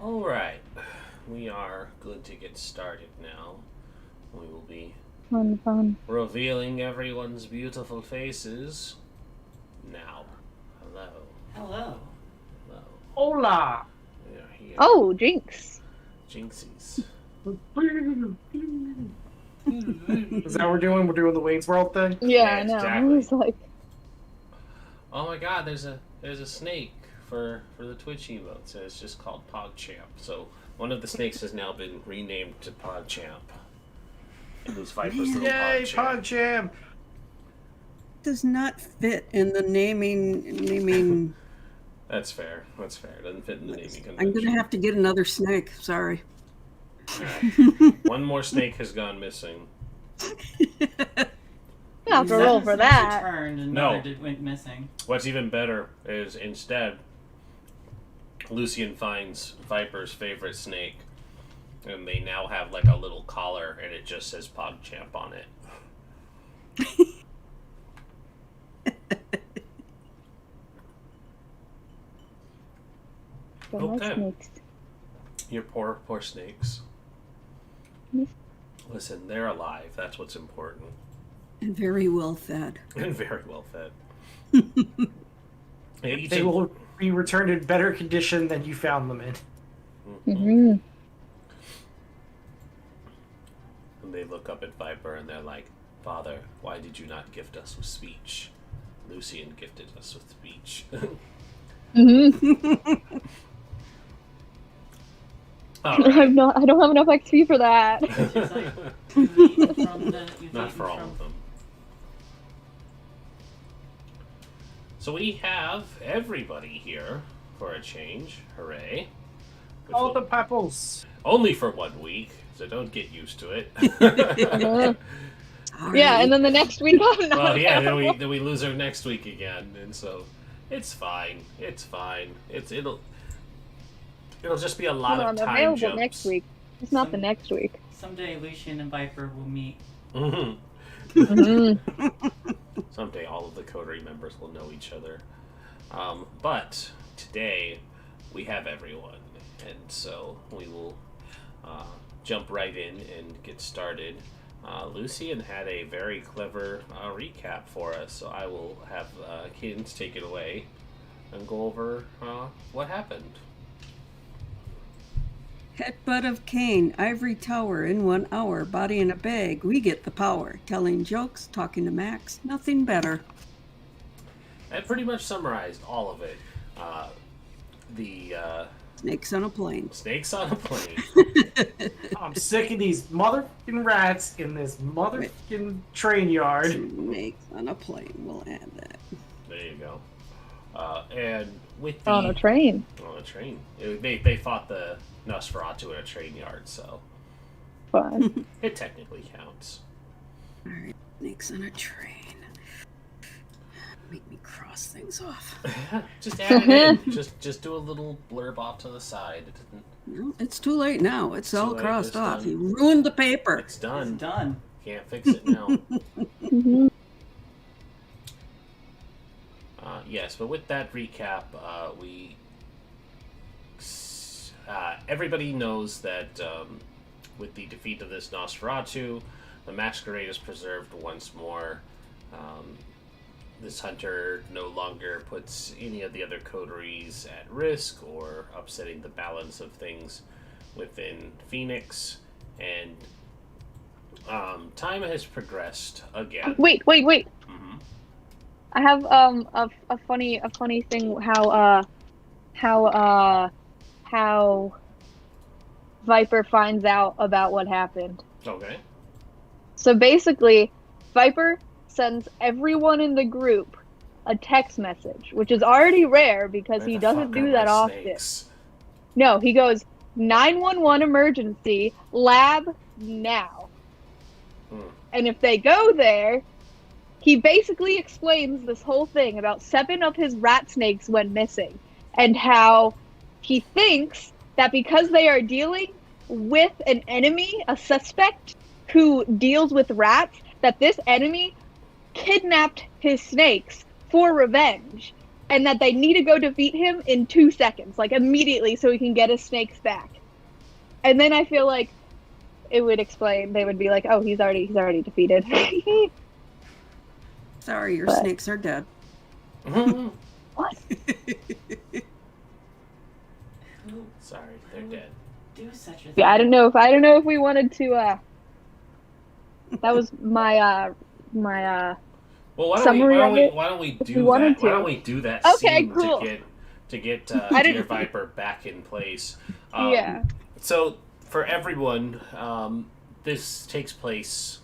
Alright, we are good to get started now. We will be Fun. revealing everyone's beautiful faces now. Hello. Hello. Hello. Hola! We are here. Oh, Jinx. Jinxies. Is that what we're doing? We're doing the Wayne's World thing? Yeah, Yeah, I know. exactly. I was like, Oh my god, there's a snake for the Twitch emotes, and it's just called PogChamp. So one of the snakes has now been renamed to PogChamp. It was Viper's little Yay, PogChamp. PogChamp! Does not fit in the naming. That's fair. That's fair. It doesn't fit in the naming convention. I'm gonna have to get another snake. Sorry. Alright. One more snake has gone missing. you have to roll for that. Returned and No. another went missing. What's even better is instead, Lucian finds Viper's favorite snake, and they now have like a little collar, and it just says PogChamp on it. Okay. Snakes. Your poor snakes. Yes. Listen, they're alive. That's what's important. And very well fed. And very well fed. They will be returned in better condition than you found them in. Mm-hmm. And they look up at Viper and they're like, "Father, why did you not gift us with speech? Lucian gifted us with speech." Mm-hmm. All right. I don't have enough XP for that. She's like, you eat from the, you've Not eaten for all from- of them. So we have everybody here for a change. Hooray. Which All will- the pepples! only for 1 week, so don't get used to it. Sorry. Yeah, and then the next week I'm not. Well, yeah, then available. we lose her next week again, and so it's fine. It's fine. It'll just be a lot Hold of on, time available jumps. next week. It's not the next week. Someday Lucian and Viper will meet. Mhm. Mm-hmm. Someday all of the coterie members will know each other. But today we have everyone, and so we will jump right in and get started. Lucian had a very clever recap for us, so I will have Kins take it away and go over what happened. Headbutt of Cain, Ivory Tower in 1 hour, body in a bag, we get the power. Telling jokes, talking to Max, nothing better. That pretty much summarized all of it. The Snakes on a plane. snakes on a plane. I'm sick of these motherfucking rats in this motherfucking train yard. Snakes on a plane, we'll add that. There you go. And with the On a train. on a train, they fought the Nosferatu in a train yard, so Fun. it technically counts. Alright, snakes on a train. Make me cross things off. Just add it in. Just do a little blurb off to the side. It doesn't. No, it's too late now. It's all too late, crossed it's off. done. You ruined the paper. It's done. It's done. Can't fix it now. Mm-hmm. Yes, but with that recap, everybody knows that with the defeat of this Nosferatu, the Masquerade is preserved once more. This hunter no longer puts any of the other coteries at risk or upsetting the balance of things within Phoenix, and time has progressed again. Wait. Mhm. I have a funny thing how Viper finds out about what happened. Okay. So basically, Viper sends everyone in the group a text message, which is already rare because Where he the doesn't fuck do are that my often. snakes? No, he goes 911 emergency lab now. Hmm. And if they go there, he basically explains this whole thing about 7 of his rat snakes went missing and how he thinks that because they are dealing with an enemy, a suspect who deals with rats, that this enemy kidnapped his snakes for revenge and that they need to go defeat him in 2 seconds, like immediately, so he can get his snakes back. And then I feel like it would explain. They would be like, "Oh, he's already defeated." Sorry, your But- snakes are dead. What? Who Sorry, they're dead. do such a thing? Yeah, I don't know if we wanted to. That was my Well, why Summary of it, don't we if do we wanted that? Why to. don't we do that Okay, scene cool. to get I Deer didn't- Viper back in place? Yeah. So for everyone, this takes place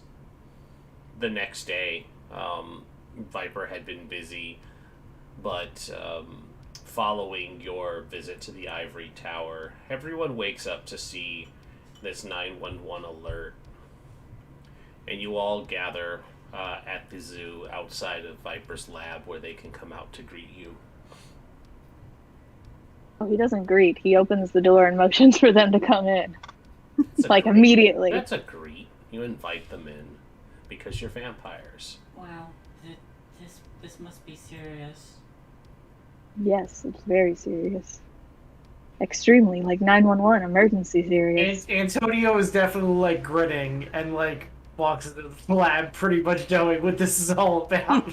the next day. Viper had been busy, but following your visit to the Ivory Tower, everyone wakes up to see this 911 alert, and you all gather at the zoo outside of Viper's lab where they can come out to greet you. Oh, he doesn't greet. He opens the door and motions for them to come in, That's a like greet. immediately. That's a greet. You invite them in because you're vampires. Wow, this must be serious. Yes, it's very serious. Extremely, like 911, emergency serious. Antonio is definitely like grinning and like walks into the lab, pretty much knowing what this is all about.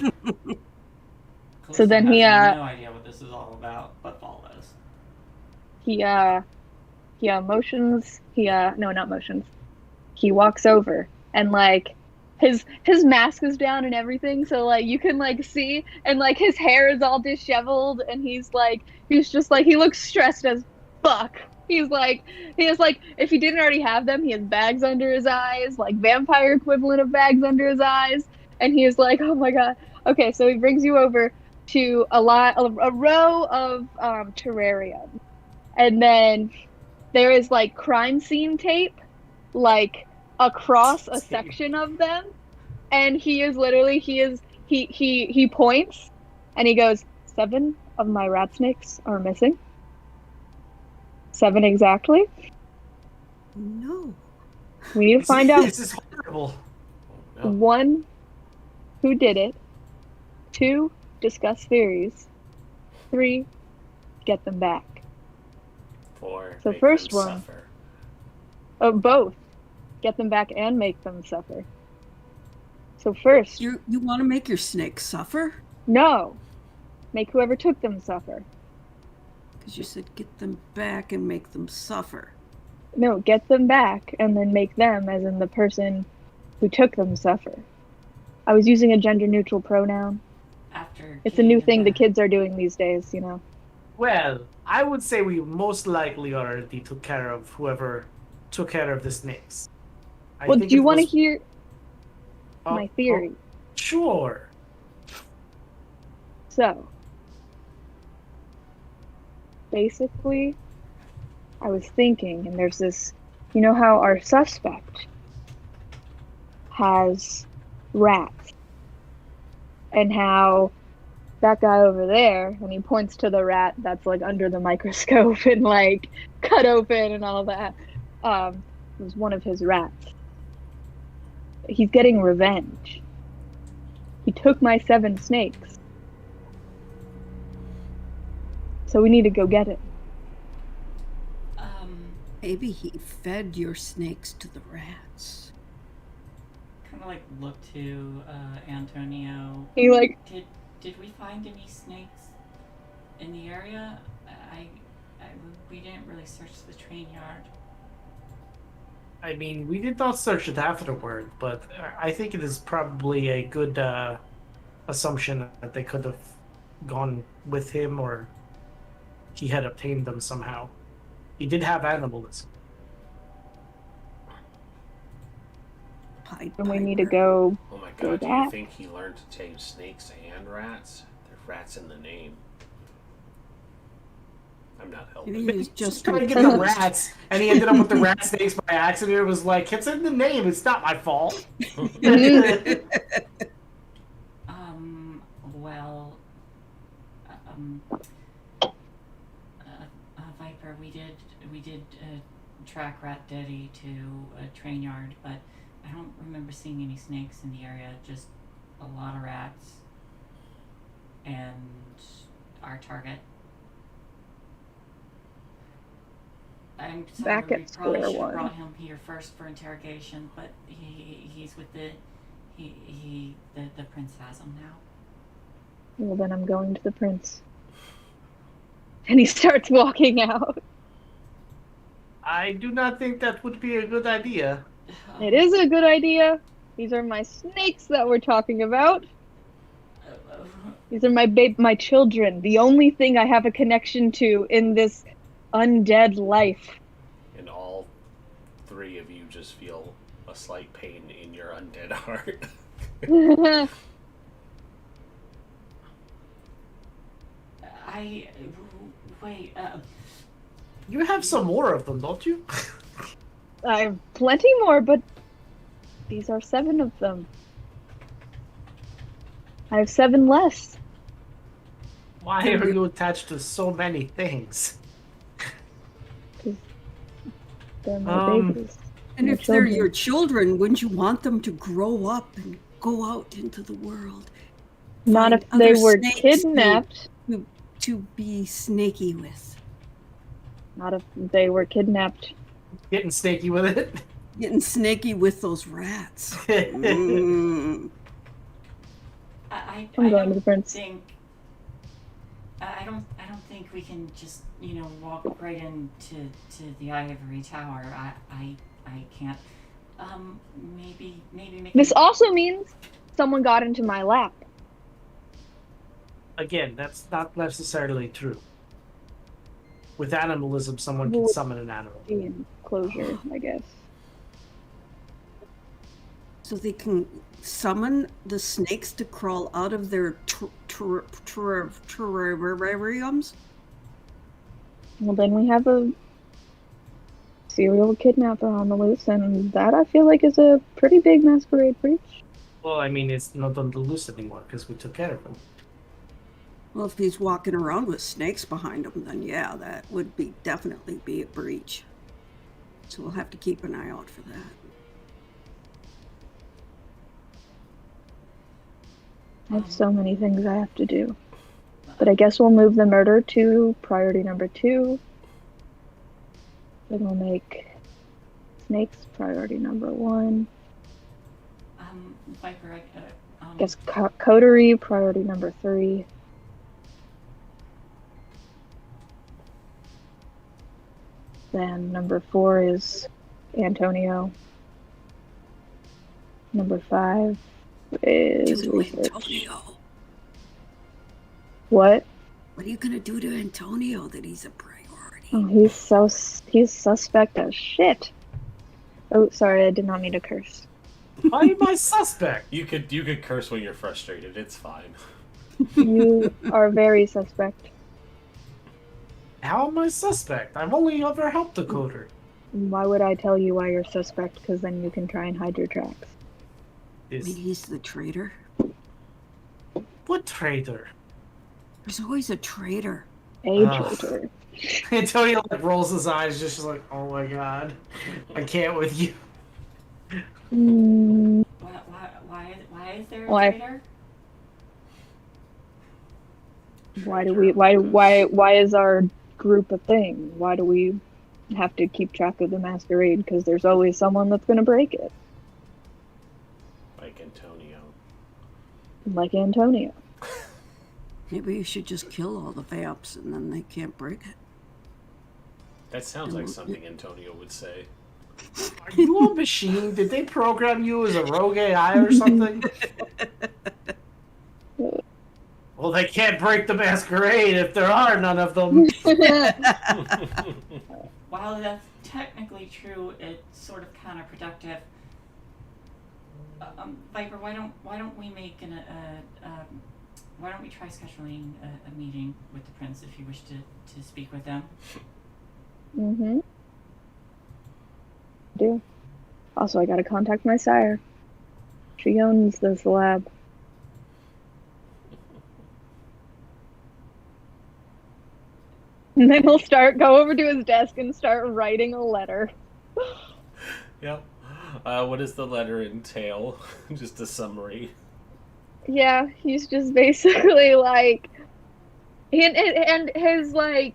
So then he, has no idea what this is all about, but follows. He motions. No, not motions. He walks over and like his mask is down and everything, so like you can like see, and like his hair is all disheveled, and he's just like, he looks stressed as fuck. He has like, if he didn't already have them, he has bags under his eyes, like vampire equivalent of bags under his eyes, and he is like, oh my god. Okay, so he brings you over to a row of terrarium, and then there is like crime scene tape, like across a section of them, and he points and he goes, 7 of my rat snakes are missing. 7 exactly. No. We need to find out This is horrible. No. 1, who did it, 2, discuss theories, 3, get them back. 4, So make first them one. suffer. Both, get them back and make them suffer. So first, You want to make your snakes suffer? no, make whoever took them suffer. Because you said get them back and make them suffer. No, get them back and then make them, as in the person who took them, suffer. I was using a gender-neutral pronoun. After It's a new getting thing the back- kids are doing these days, you know. Well, I would say we most likely already took care of whoever took care of the snakes. I Well, think do you it want to was- hear Oh, my theory? Sure. So, basically, I was thinking, and there's this, you know how our suspect has rats, and how that guy over there, and he points to the rat that's like under the microscope and like cut open and all that, was one of his rats. He's getting revenge. He took my 7 snakes. So we need to go get it. Maybe he fed your snakes to the rats. Kind of like look to Antonio. He like, Did we find any snakes in the area? We didn't really search the train yard. I mean, we did not search it afterward, but I think it is probably a good assumption that they could have gone with him or he had obtained them somehow. He did have animals. Pied and we need to Piper. go. Oh my Go god, do you back. think he learned to tame snakes and rats? There's rats in the name. I'm not helping. Maybe he was Just just trying to get the confused. rats, and he ended up with the rat snakes by accident. It was like, it's in the name, it's not my fault. Well, Viper, we did track Rat Daddy to a train yard, but I don't remember seeing any snakes in the area. Just a lot of rats, and our target. I'm sorry, Back at we probably square should have one. brought him here first for interrogation, but he's with the the prince has him now. Well, then I'm going to the prince. And he starts walking out. I do not think that would be a good idea. It is a good idea. These are my snakes that we're talking about. These are my children. The only thing I have a connection to in this undead life. And all three of you just feel a slight pain in your undead heart. Wait. You have some more of them, don't you? I have plenty more, but these are 7 of them. I have 7 less. Why are you attached to so many things? They're my babies. And My if they're children. your children, wouldn't you want them to grow up and go out into the world? Not Find if they other were snakes kidnapped. to be snaky with. Not if they were kidnapped. Getting snaky with it? Getting snaky with those rats. Mm. I I'm going don't to the prince. think. I don't think we can just walk right into the ivory tower. I can't. Maybe make. This also means someone got into my lap. Again, that's not necessarily true. With animalism, someone can Well, summon an animal. The enclosure, I guess. So they can summon the snakes to crawl out of their terrariums? Well, then we have a serial kidnapper on the loose, and that I feel like is a pretty big masquerade breach. Well, I mean, it's not on the loose anymore because we took care of him. Well, if he's walking around with snakes behind him, then yeah, that would definitely be a breach. So we'll have to keep an eye out for that. I have so many things I have to do. But I guess we'll move the murder to priority number 2. Then we'll make snakes priority number 1. Viper. I guess coterie priority number 3. Then number 4 is Antonio. Number 5 is Do research. Antonio. What? What are you gonna do to Antonio that he's a priority? Oh, he's suspect as shit. Oh, sorry, I did not mean to curse. Why am I suspect? You could curse when you're frustrated. It's fine. You are very suspect. How am I suspect? I've only ever helped the coder. Why would I tell you why you're suspect? Because then you can try and hide your tracks. Maybe he's the traitor. What traitor? There's always a traitor. A traitor. Antonio rolls his eyes, just like, oh my god, I can't with you. Why is there a Why? traitor? Why is our group a thing? Why do we have to keep track of the masquerade? Because there's always someone that's going to break it. Like Antonio. Like Antonio. Maybe you should just kill all the vamps and then they can't break it. That sounds like something Antonio would say. Are you a machine? Did they program you as a rogue AI or something? Well, they can't break the masquerade if there are none of them. While that's technically true, it's sort of counterproductive. Viper, why don't we make why don't we try scheduling a meeting with the prince if you wish to speak with them? Mm-hmm. Do. Also, I gotta contact my sire. She owns this lab. And then he'll go over to his desk and start writing a letter. Yep. What does the letter entail? Just a summary. Yeah, he's just basically like, And his like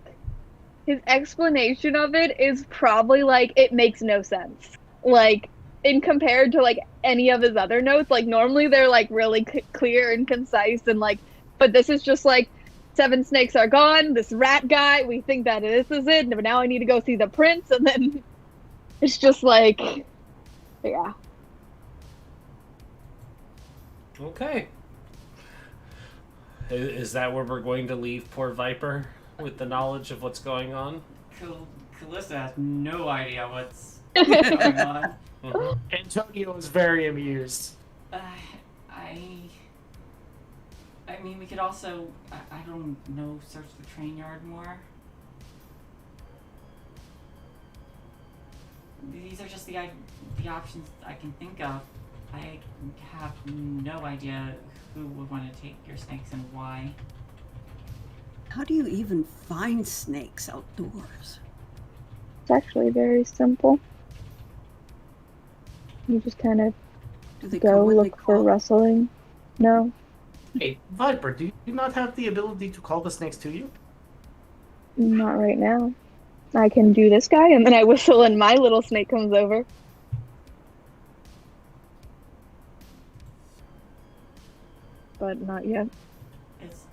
his explanation of it is probably like it makes no sense. Like in compared to like any of his other notes, like normally they're like really clear and concise and like, but this is just like 7 snakes are gone. This rat guy, we think that this is it, but now I need to go see the prince, and then it's just like, yeah. Okay. Is that where we're going to leave poor Viper with the knowledge of what's going on? Callista has no idea what's going on. Mhm. Antonio is very amused. I mean, we could also, I don't know, search the train yard more. These are just the options I can think of. I have no idea who would want to take your snakes and why. How do you even find snakes outdoors? It's actually very simple. You just kind of Do they go come when they look for call? rustling. No, Hey, Viper, do you not have the ability to call the snakes to you? not right now. I can do this guy, and then I whistle, and my little snake comes over. But not yet. It's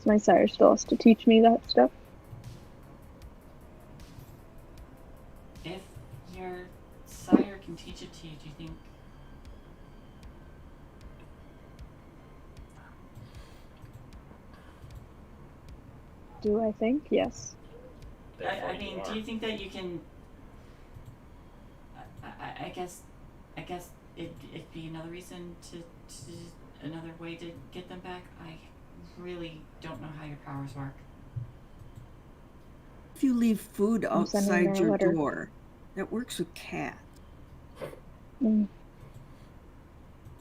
My sire still has to teach me that stuff. if your sire can teach it to you, do you think? Do I think? Yes. Therefore I mean, you do are. you think that you can? I guess it'd be another reason to another way to get them back. I really don't know how your powers work. If you leave food I'm sending her outside a your letter. door, that works with cats. Mm.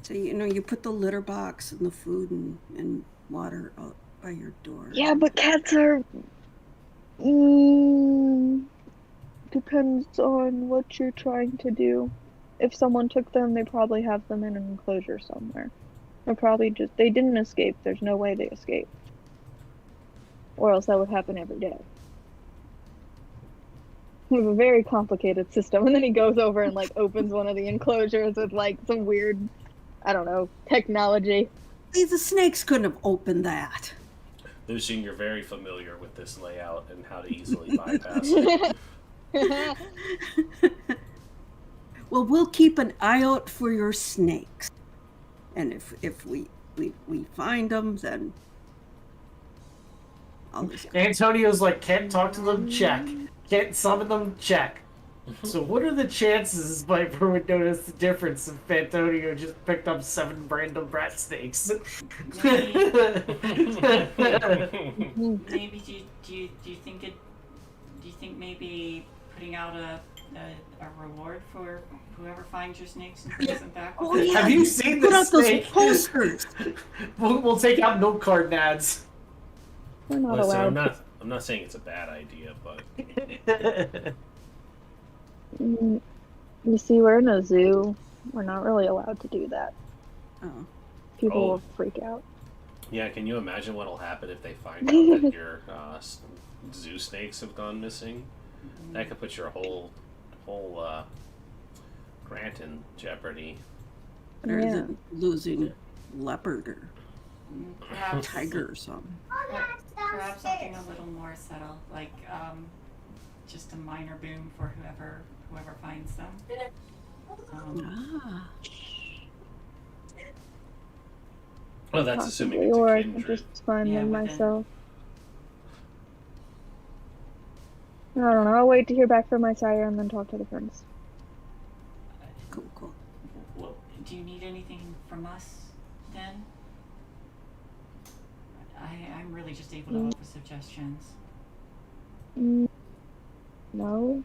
So, you put the litter box and the food and water out by your door. Yeah, but cats are. Depends on what you're trying to do. If someone took them, they probably have them in an enclosure somewhere. They're probably just. They didn't escape. There's no way they escaped. Or else that would happen every day. We have a very complicated system, and then he goes over and like opens one of the enclosures with like some weird, I don't know, technology. See, the snakes couldn't have opened that. Lucian, you're very familiar with this layout and how to easily bypass it. Well, we'll keep an eye out for your snakes, and if we find them, then I'll just Antonio's like, can't talk to them, check. Can't summon them, check. So what are the chances Viper would notice the difference if Antonio just picked up 7 random rat snakes? Maybe do you think it? Do you think maybe putting out a reward for whoever finds your snakes and brings them back? Oh, yeah. Have you seen put this out those snake? posters. We'll take out milk carton ads. We're not Listen, allowed. I'm not saying it's a bad idea, but You see, we're in a zoo. We're not really allowed to do that. Oh, People Oh. will freak out. yeah, can you imagine what'll happen if they find out that your zoo snakes have gone missing? That could put your whole grant in jeopardy. better Yeah. than losing leopard or Perhaps tiger or something. perhaps something a little more subtle, like just a minor boon for whoever finds them. Ah, Well, that's assuming it's or a I can kindred. just find Yeah, them within. myself. I don't know. I'll wait to hear back from my sire and then talk to the prince. cool. Well, do you need anything from us then? I'm really just able to offer suggestions. No.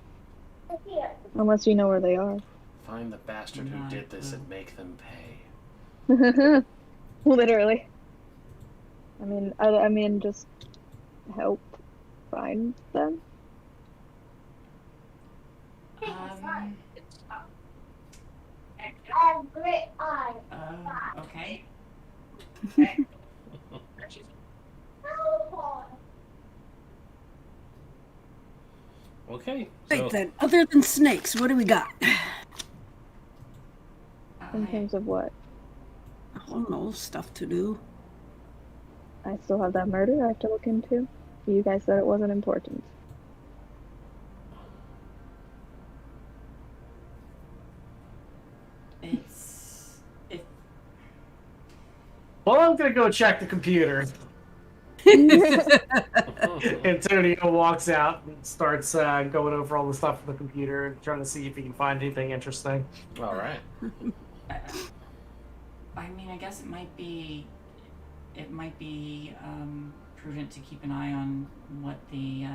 Unless you know where they are. Find the bastard who Not did this a and make them pay. Literally. I mean, just help find them. Okay. Okay. Right So then, other than snakes, what do we got? In terms of what? I don't know, stuff to do. I still have that murder I have to look into. You guys said it wasn't important. It's if Well, I'm gonna go check the computer. Antonio walks out and starts going over all the stuff on the computer and trying to see if he can find anything interesting. all right. I mean, I guess it might be prudent to keep an eye on what the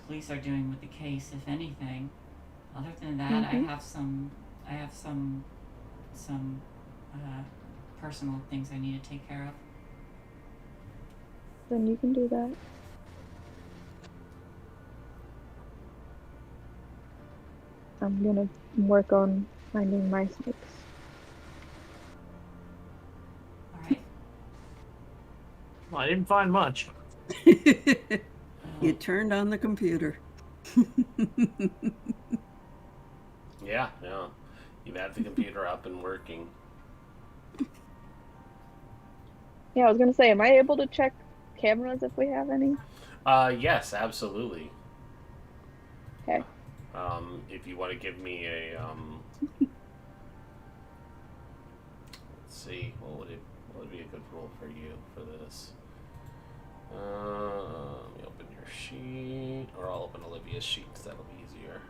police are doing with the case, if anything. Other than that, I have some personal things I need to take care of. Then you can do that. I'm gonna work on finding my snakes. All right. Well, I didn't find much. You turned on the computer. Yeah. You've had the computer up and working. Yeah, I was gonna say, am I able to check cameras if we have any? Yes, absolutely. Okay. If you want to give me a let's see, what would be a good role for you for this? Let me open your sheet, or I'll open Olivia's sheet because that'll be easier.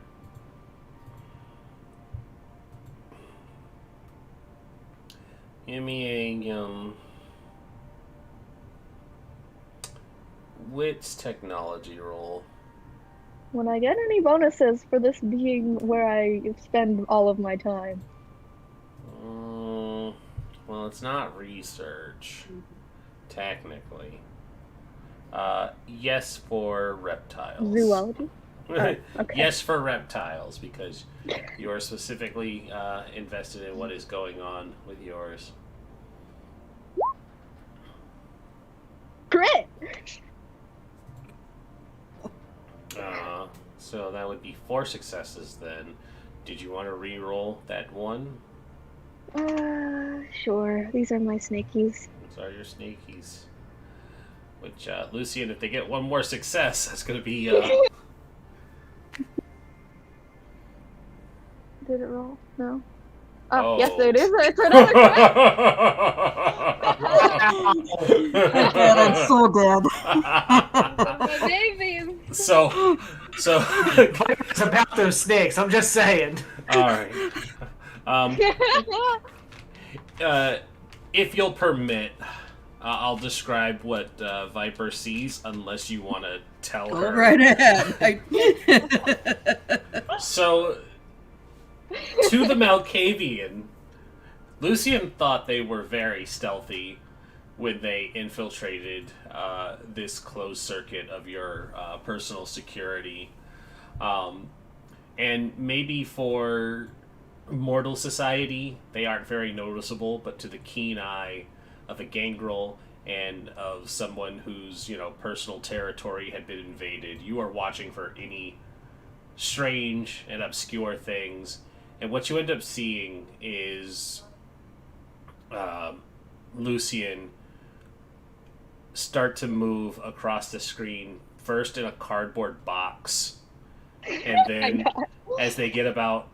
Give me a wits technology roll. Would I get any bonuses for this being where I spend all of my time? Well, it's not research, technically. Yes for reptiles. Zoology? Oh, okay. Yes for reptiles, because you are specifically invested in what is going on with yours. Crit! So that would be 4 successes then. Did you want to re-roll that one? Sure. These are my snakies. Those are your snakies. Which, Lucian, if they get one more success, that's going to be, Did it roll? No? Oh, yes, it is. It's another crit! I'm so dead. My babies! So It's about those snakes. I'm just saying. all right. If you'll permit, I'll describe what Viper sees, unless you want to tell Go her. right ahead. So, to the Malkavian, Lucian thought they were very stealthy when they infiltrated this closed circuit of your personal security. And maybe for mortal society, they aren't very noticeable, but to the keen eye of a gangrel and of someone whose, personal territory had been invaded, you are watching for any strange and obscure things. And what you end up seeing is Lucian start to move across the screen, first in a cardboard box, and then as they get about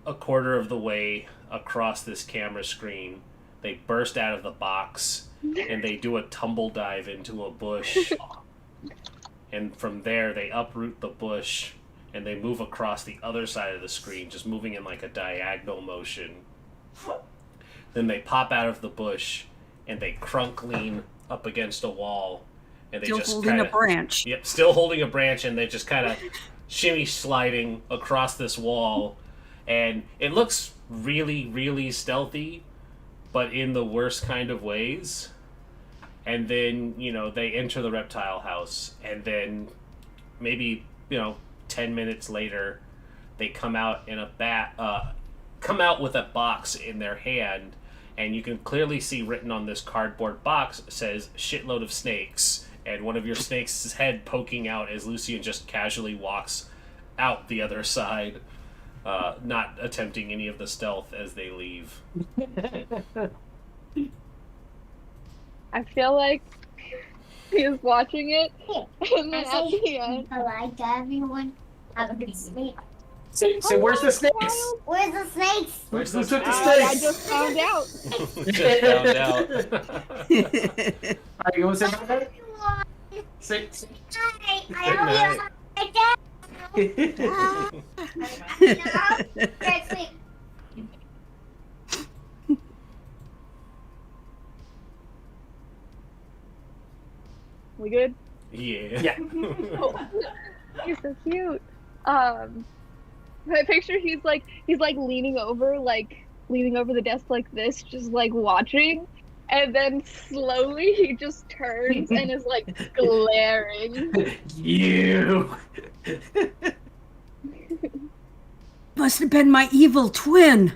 a quarter of the way across this camera screen, they burst out of the box and they do a tumble dive into a bush, and from there they uproot the bush and they move across the other side of the screen, just moving in like a diagonal motion. Then they pop out of the bush and they crunk lean up against a wall, and they Still just holding kinda, a branch. Yep, still holding a branch, and they just kind of shimmy sliding across this wall, and it looks really, really stealthy, but in the worst kind of ways. And then, they enter the reptile house, and then maybe, 10 minutes later, they come out with a box in their hand, and you can clearly see written on this cardboard box says "shitload of snakes," and one of your snakes' head poking out as Lucian just casually walks out the other side, not attempting any of the stealth as they leave. I feel like he is watching it, and then at the end, Like everyone, have a good sleep. So where's the snakes? Where's the snakes? Where's Who those took the I snakes? just found out. just found out. Are you going to say that? Everyone, Say, hi. Good I hope you night. like that. Good sleep. We good? Yeah. Yeah. He's so cute. I picture he's like leaning over the desk like this, just like watching, and then slowly he just turns and is like glaring. You. Must have been my evil twin.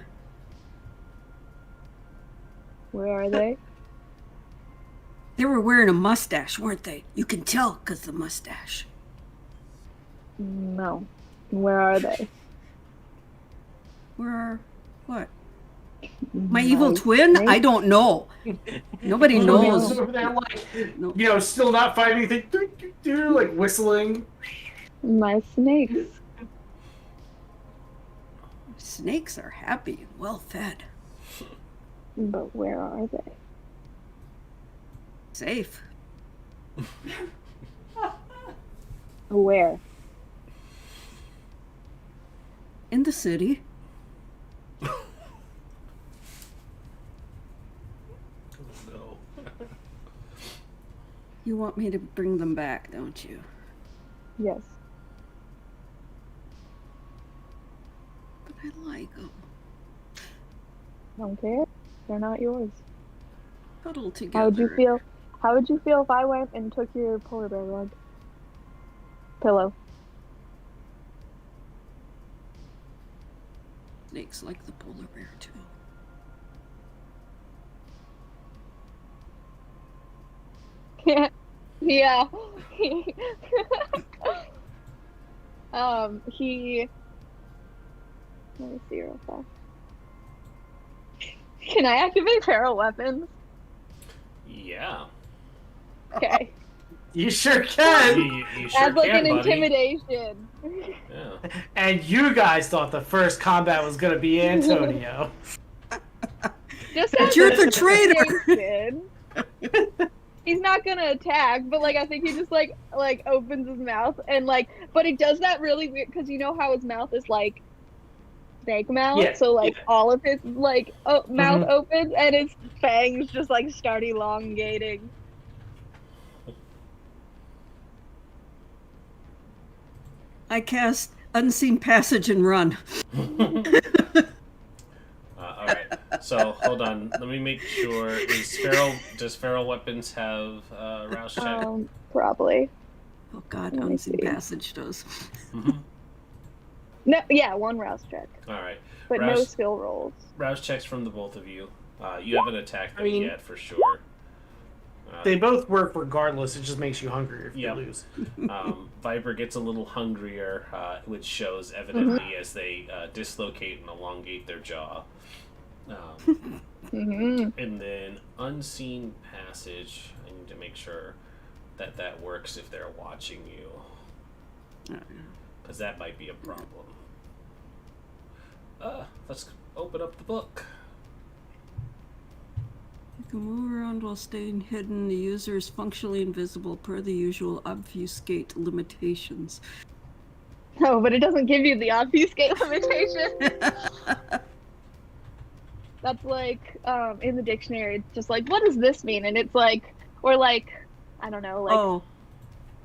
Where are they? They were wearing a mustache, weren't they? You can tell because the mustache. No. Where are they? Where? What? My evil Nice. twin? Nice. I don't know. Nobody knows. Over there, like, No. you know, still not fighting anything. Like whistling. My snakes. Snakes are happy and well fed. But where are they? Safe. Where? In the city. No. You want me to bring them back, don't you? Yes. But I like them. Don't care. They're not yours. Huddle together. How would you feel? How would you feel if I went and took your polar bear rug? Pillow. Snakes like the polar bear too. Yeah. Let me see real fast. Can I activate feral weapons? Yeah. Okay. You sure can. You sure As like can, an buddy. intimidation. Yeah. And you guys thought the first combat was gonna be Antonio. Just But as you're an the traitor. intimidation. He's not gonna attack, but like I think he just like opens his mouth and like, but he does that really weird because you know how his mouth is like snake mouth, Yeah, so like yeah. all of his like mouth opens and his fangs just like start elongating. I cast Unseen Passage and run. All right. So hold on. Let me make sure. Does feral weapons have rouse check? Probably. Oh god, Let me Unseen see. Passage does. Mhm. No, yeah, one rouse check, All right. but no Rouse- skill rolls. Rouse checks from the both of you. You haven't attacked them I mean- yet, for sure. They both work regardless. It just makes you hungrier if Yep. you lose. Viper gets a little hungrier, which shows evidently as they dislocate and elongate their jaw. Mm-hmm. And then unseen passage. I need to make sure that that works if they're watching you, because that might be a problem. Let's open up the book. You can move around while staying hidden. The user is functionally invisible per the usual obfuscate limitations. No, but it doesn't give you the obfuscate limitation. That's like in the dictionary. It's just like, what does this mean? And it's like, or like, I don't know, like. Oh.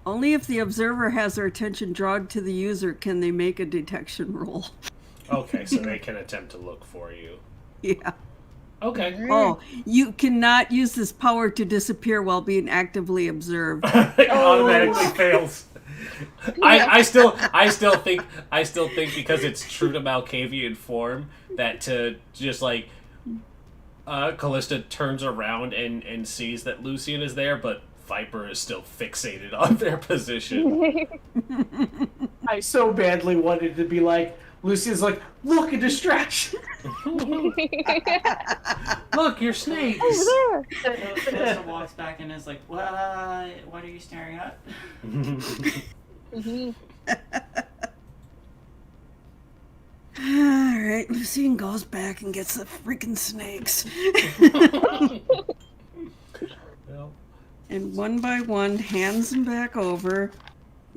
Only if the observer has their attention drawn to the user can they make a detection roll. Okay, so they can attempt to look for you. Yeah. Okay. Oh, you cannot use this power to disappear while being actively observed. It automatically fails. I still think because it's true to Malkavian form that to just like Callista turns around and sees that Lucian is there, but Viper is still fixated on their position. I so badly wanted to be like, Lucia's like, look, a distraction. Look, your snakes. Over there. Ilsa walks back and is like, what are you staring at? Mhm. All right, Lucine goes back and gets the freaking snakes. Well, And one by one, hands them back over.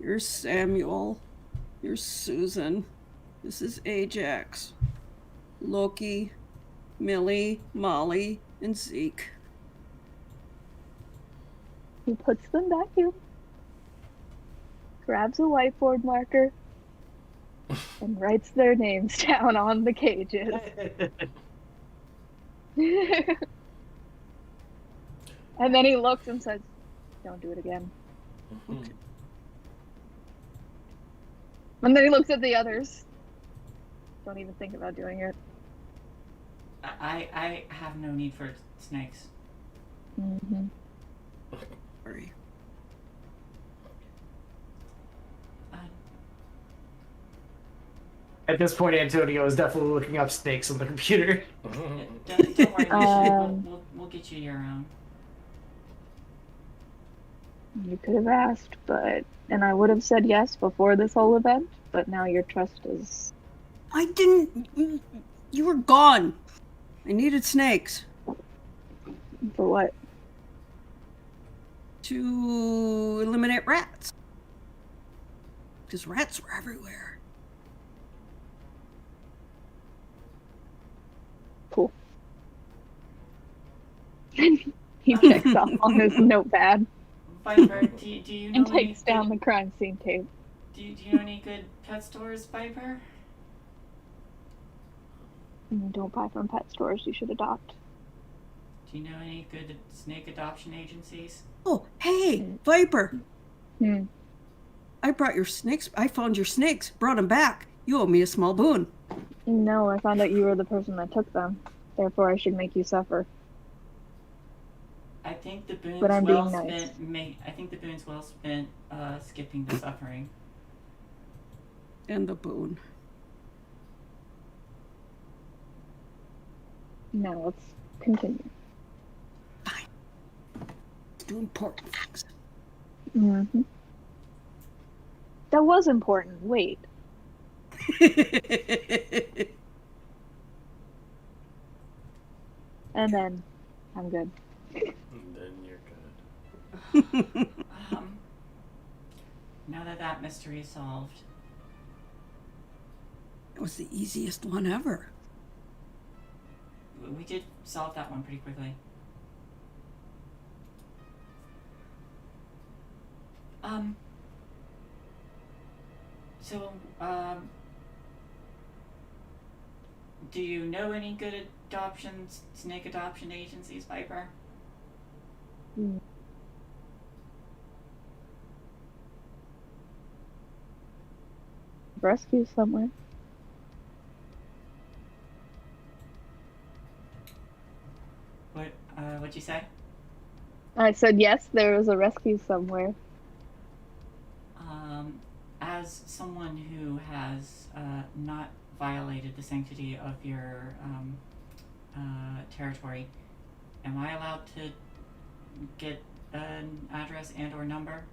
Here's Samuel. Here's Susan. This is Ajax. Loki, Millie, Molly, and Zeke. He puts them back in, grabs a whiteboard marker, and writes their names down on the cages. And then he looks and says, "Don't do it again." Okay. And then he looks at the others. Don't even think about doing it. I have no need for snakes. Mm-hmm. Sorry. At this point, Antonio is definitely looking up snakes on the computer. Don't worry, we'll get you your own. You could have asked, and I would have said yes before this whole event, but now your trust is... I didn't. You were gone. I needed snakes For what? to eliminate rats. Because rats were everywhere. Cool. He checks off on his notepad Viper, do you know and any takes down good, the crime scene tape. do you know any good pet stores, Viper? Don't buy from pet stores, you should adopt. Do you know any good snake adoption agencies? Oh, hey, Viper. Hmm. I brought your snakes. I found your snakes. Brought them back. You owe me a small boon. No, I found out you were the person that took them. Therefore, I should make you suffer. I think the boon's But I'm well being nice. spent. I think the boon's well spent skipping the suffering. And the boon. Now let's continue. Do important things. Mm-hmm. That was important. Wait. And then I'm good. And then you're good. Now that mystery is solved, It was the easiest one ever. we did solve that one pretty quickly. So, do you know any good snake adoption agencies, Viper? Rescue somewhere. What'd you say? I said yes, there was a rescue somewhere. As someone who has not violated the sanctity of your territory, am I allowed to get an address and or number?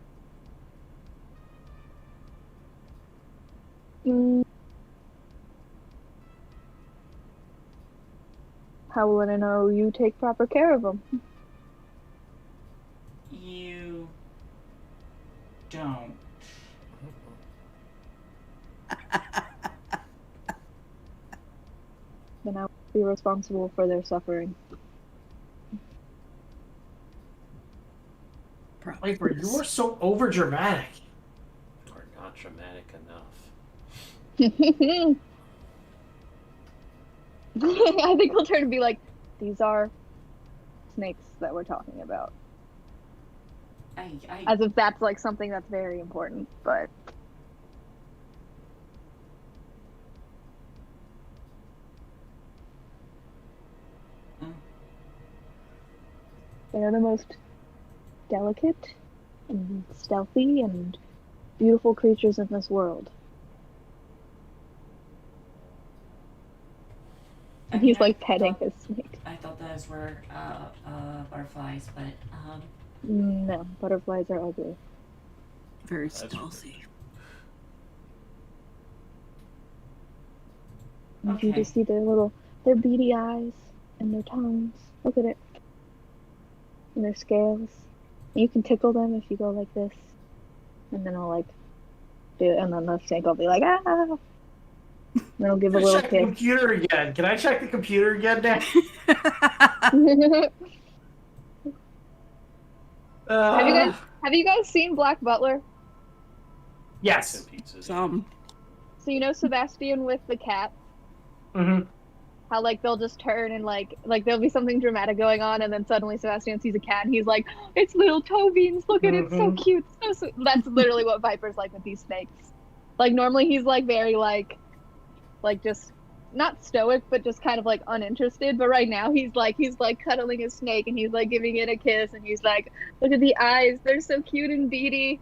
How will I know you take proper care of them? You don't. Then I will be responsible for their suffering. Viper, you are so overdramatic. Or not dramatic enough. I think we'll turn and be like, these are snakes that we're talking about. As if that's like something that's very important, but they are the most delicate and stealthy and beautiful creatures in this world. And he's like petting his snake. I thought those were butterflies, but No, butterflies are ugly. Very stealthy. And you just see their beady eyes and their tongues. Look at it. And their scales. And you can tickle them if you go like this. And then I'll like do it, and then the snake will be like, ah! And then I'll give a little Check the kiss. computer again. Can I check the computer again now? Have you guys seen Black Butler? Yes. Some. So you know Sebastian with the cat? Mm-hmm. How like they'll just turn and like there'll be something dramatic going on, and then suddenly Sebastian sees a cat and he's like, "It's little toe beans! Look at it, so cute, so sweet." That's literally what Viper's like with these snakes. Like normally he's like very like just not stoic, but just kind of like uninterested. But right now he's like cuddling his snake and he's like giving it a kiss and he's like, "Look at the eyes, they're so cute and beady.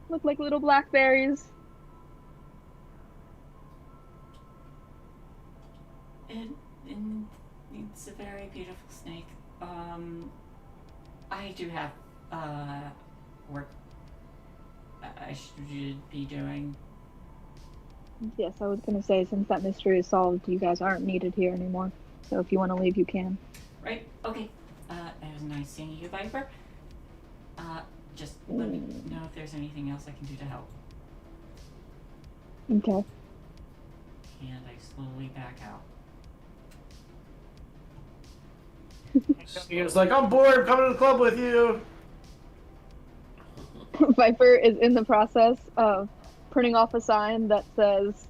Look like little blackberries." And it's a very beautiful snake. I do have work I should be doing. Yes, I was gonna say, since that mystery is solved, you guys aren't needed here anymore. So if you want to leave, you can. Right? Okay. It was nice seeing you, Viper. Just let me know if there's anything else I can do to help. Okay. And I slowly back out. He was like, "I'm bored. I'm coming to the club with you." Viper is in the process of printing off a sign that says,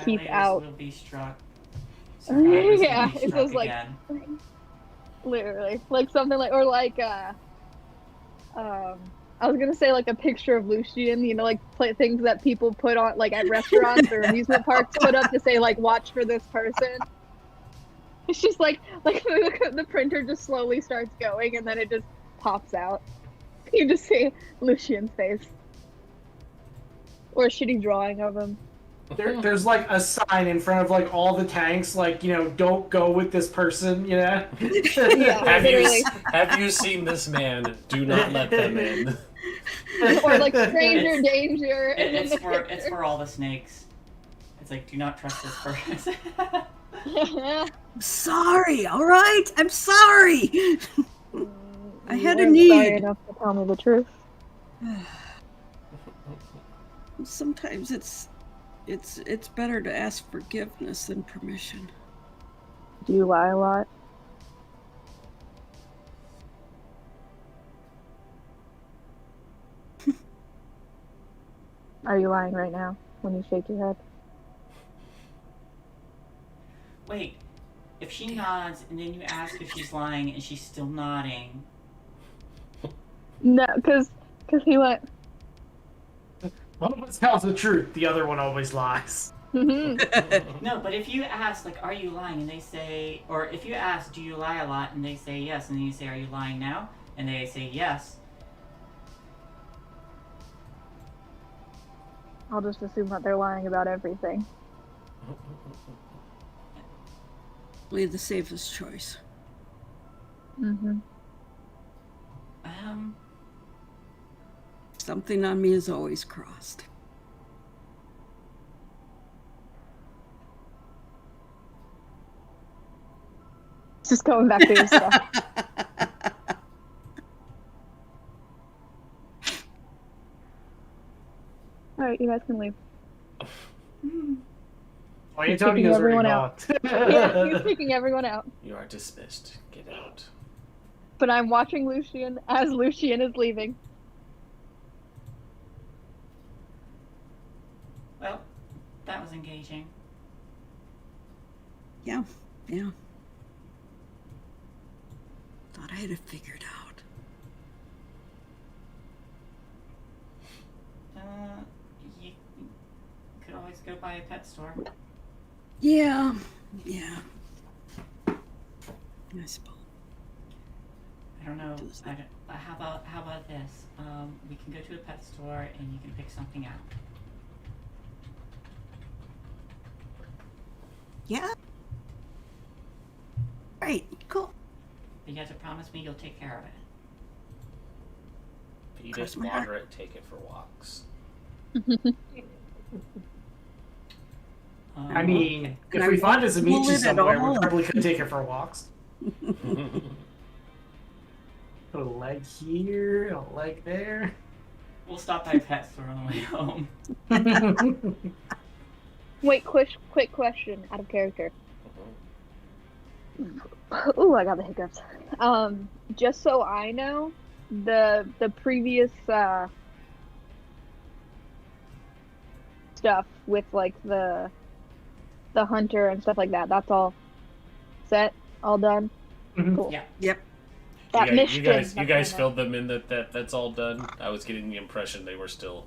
keep Violators out. will be struck. Survivors Yeah, will be it struck says like, again. literally, like something like, or like, I was gonna say like a picture of Lucian, you know, like things that people put on like at restaurants or amusement parks put up to say like, watch for this person. It's just like the printer just slowly starts going and then it just pops out. You just see Lucian's face. Or a shitty drawing of him. There's like a sign in front of like all the tanks, like, you know, don't go with this person, you know? Yeah, literally. Have you seen this man? Do not let them in. Or like stranger danger. It's for all the snakes. It's like, do not trust this person. I'm sorry, alright? I'm sorry! I had a Sorry need. enough to tell me the truth. Sometimes it's better to ask forgiveness than permission. Do you lie a lot? Are you lying right now when you shake your head? Wait, if she nods and then you ask if she's lying and she's still nodding. No, because he went. One of us tells the truth, the other one always lies. No, but if you ask, like, are you lying? And they say, or if you ask, do you lie a lot? And they say yes. And then you say, are you lying now? And they say yes. I'll just assume that they're lying about everything. Probably the safest choice. Mm-hmm. Something on me is always crossed. Just going back to your stuff. Alright, you guys can leave. Oh, Antonio's already everyone gone. out. Yeah, he's kicking everyone out. You are dismissed. Get out. But I'm watching Lucian as Lucian is leaving. Well, that was engaging. Yeah. Thought I had it figured out. go by a pet store. Yeah. I suppose. I don't know. How about this? We can go to a pet store and you can pick something out. Yeah. Right. Cool. But you have to promise me you'll take care of it. Feed Cross it, my heart. water it, take it for walks. I mean, And if I we find a won't pull Zamichi it at somewhere, we all. probably could take her for walks. Put a leg here, a leg there. We'll stop by a pet store on the way home. Wait, quick question, out of character. Ooh, I got the hiccups. Just so I know, the previous stuff with like the hunter and stuff like that, that's all set, all done. Mhm. Cool. Yeah. Yep. That you Michigan, guys that's what I filled them in that's all done. I was getting the impression they were still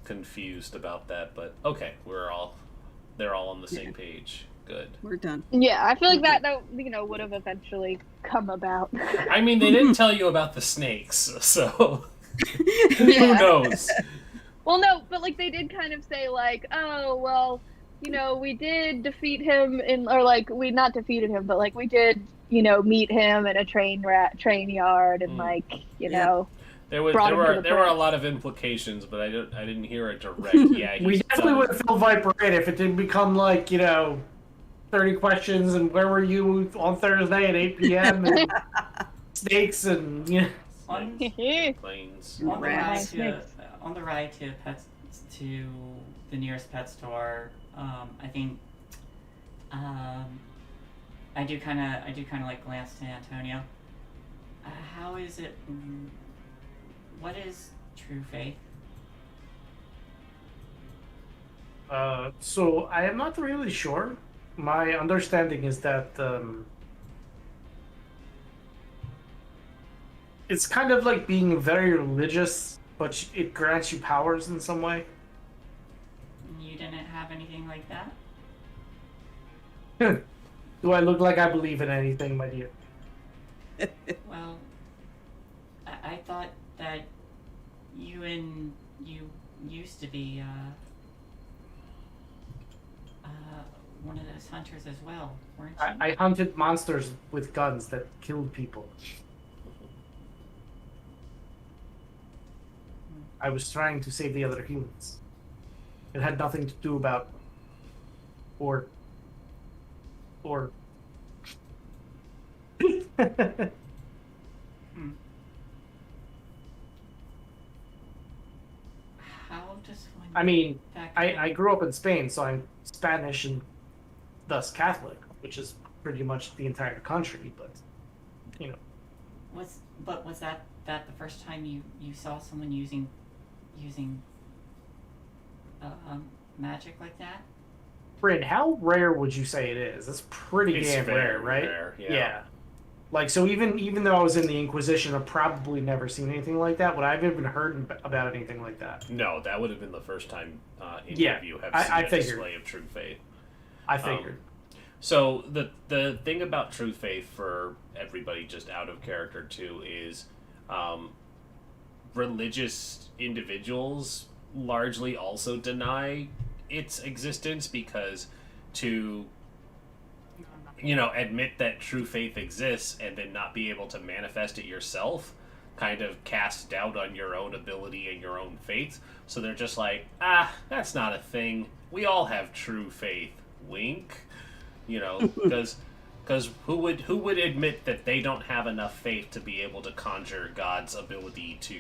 confused about that, but okay, they're all on the same page. Good. We're done. Yeah, I feel like that would have eventually come about. I mean, they didn't tell you about the snakes, so who Yeah. knows? Well, no, but like they did kind of say like, oh well, we did defeat him we not defeated him, but like we did, meet him in a train yard and There were brought him to the there were a prince. lot of implications, but I didn't hear a direct. Yeah, We he's definitely done. would have filled Viper in if it didn't become like, 30 questions and where were you on Thursday at 8 p.m. and snakes and, On, Planes. on the ride Rats. to to the nearest pet store, I think I do kind of like glance to Antonio. How is it? What is true faith? So I am not really sure. My understanding is that it's kind of like being very religious, but it grants you powers in some way. You didn't have anything like that? Do I look like I believe in anything, my dear? Well, I thought that you used to be one of those hunters as well, weren't you? I hunted monsters with guns that killed people. I was trying to save the other humans. It had nothing to do about or How does one? I mean, factor I in- grew up in Spain, so I'm Spanish and thus Catholic, which is pretty much the entire country, but was that the first time you saw someone using magic like that? Bryn, how rare would you say it is? It's pretty It's damn very rare, right? rare, yeah. Like, so even though I was in the Inquisition, I've probably never seen anything like that. Would I have even heard about anything like that? No, that would have been the first time any Yeah, of you have I seen a figured. display of true faith. I figured. So the thing about true faith for everybody just out of character too is religious individuals largely also deny its existence because to admit that true faith exists and then not be able to manifest it yourself kind of casts doubt on your own ability and your own faith. So they're just like, that's not a thing. We all have true faith. Wink. Because who would admit that they don't have enough faith to be able to conjure God's ability to,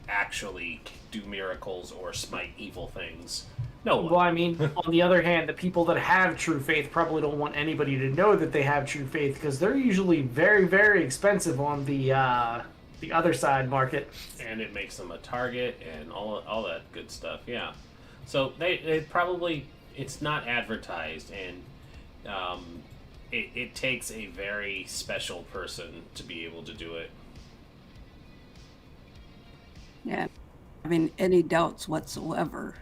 actually do miracles or smite evil things? No one. Well, I mean, on the other hand, the people that have true faith probably don't want anybody to know that they have true faith because they're usually very, very expensive on the other side market. And it makes them a target and all that good stuff. Yeah. So they probably it's not advertised and it takes a very special person to be able to do it. Yeah. Having any doubts whatsoever.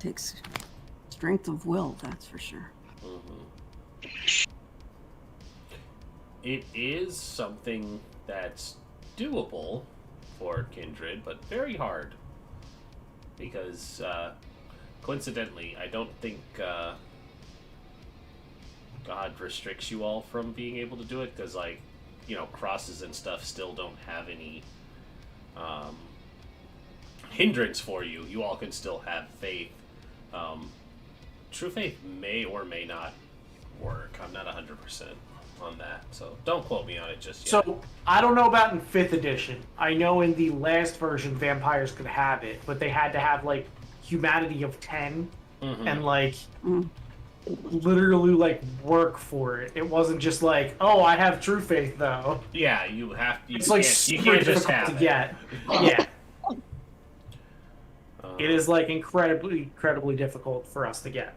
Takes strength of will, that's for sure. It is something that's doable for Kindred, but very hard. Because, coincidentally, I don't think God restricts you all from being able to do it, because, like, you know, crosses and stuff still don't have any hindrance for you. You all can still have faith. True faith may or may not work. I'm not 100% on that, so don't quote me on it just yet. So, I don't know about in 5th edition. I know in the last version, vampires could have it, but they had to have, like, humanity of 10, and, like, literally, like, work for it. It wasn't just like, oh, I have true faith, though. Yeah, you have. It's, like, you super can't just difficult have to it. get. Yeah. It is, like, incredibly difficult for us to get.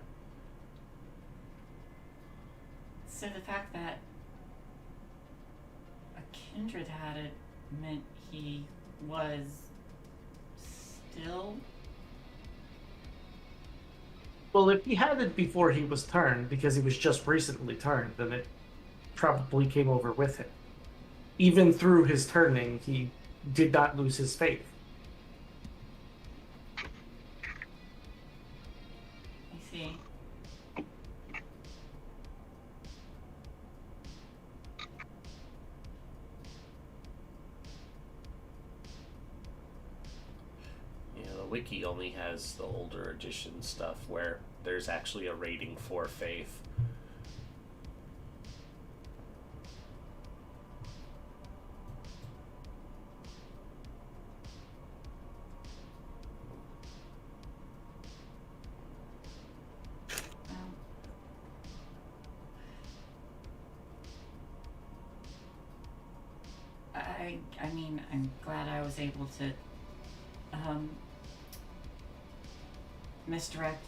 So the fact that a kindred had it meant he was still. Well, if he had it before he was turned, because he was just recently turned, then it probably came over with him. Even through his turning, he did not lose his faith. I see. Yeah, the wiki only has the older edition stuff where there's actually a rating for faith. Um, I mean, I'm glad I was able to misdirect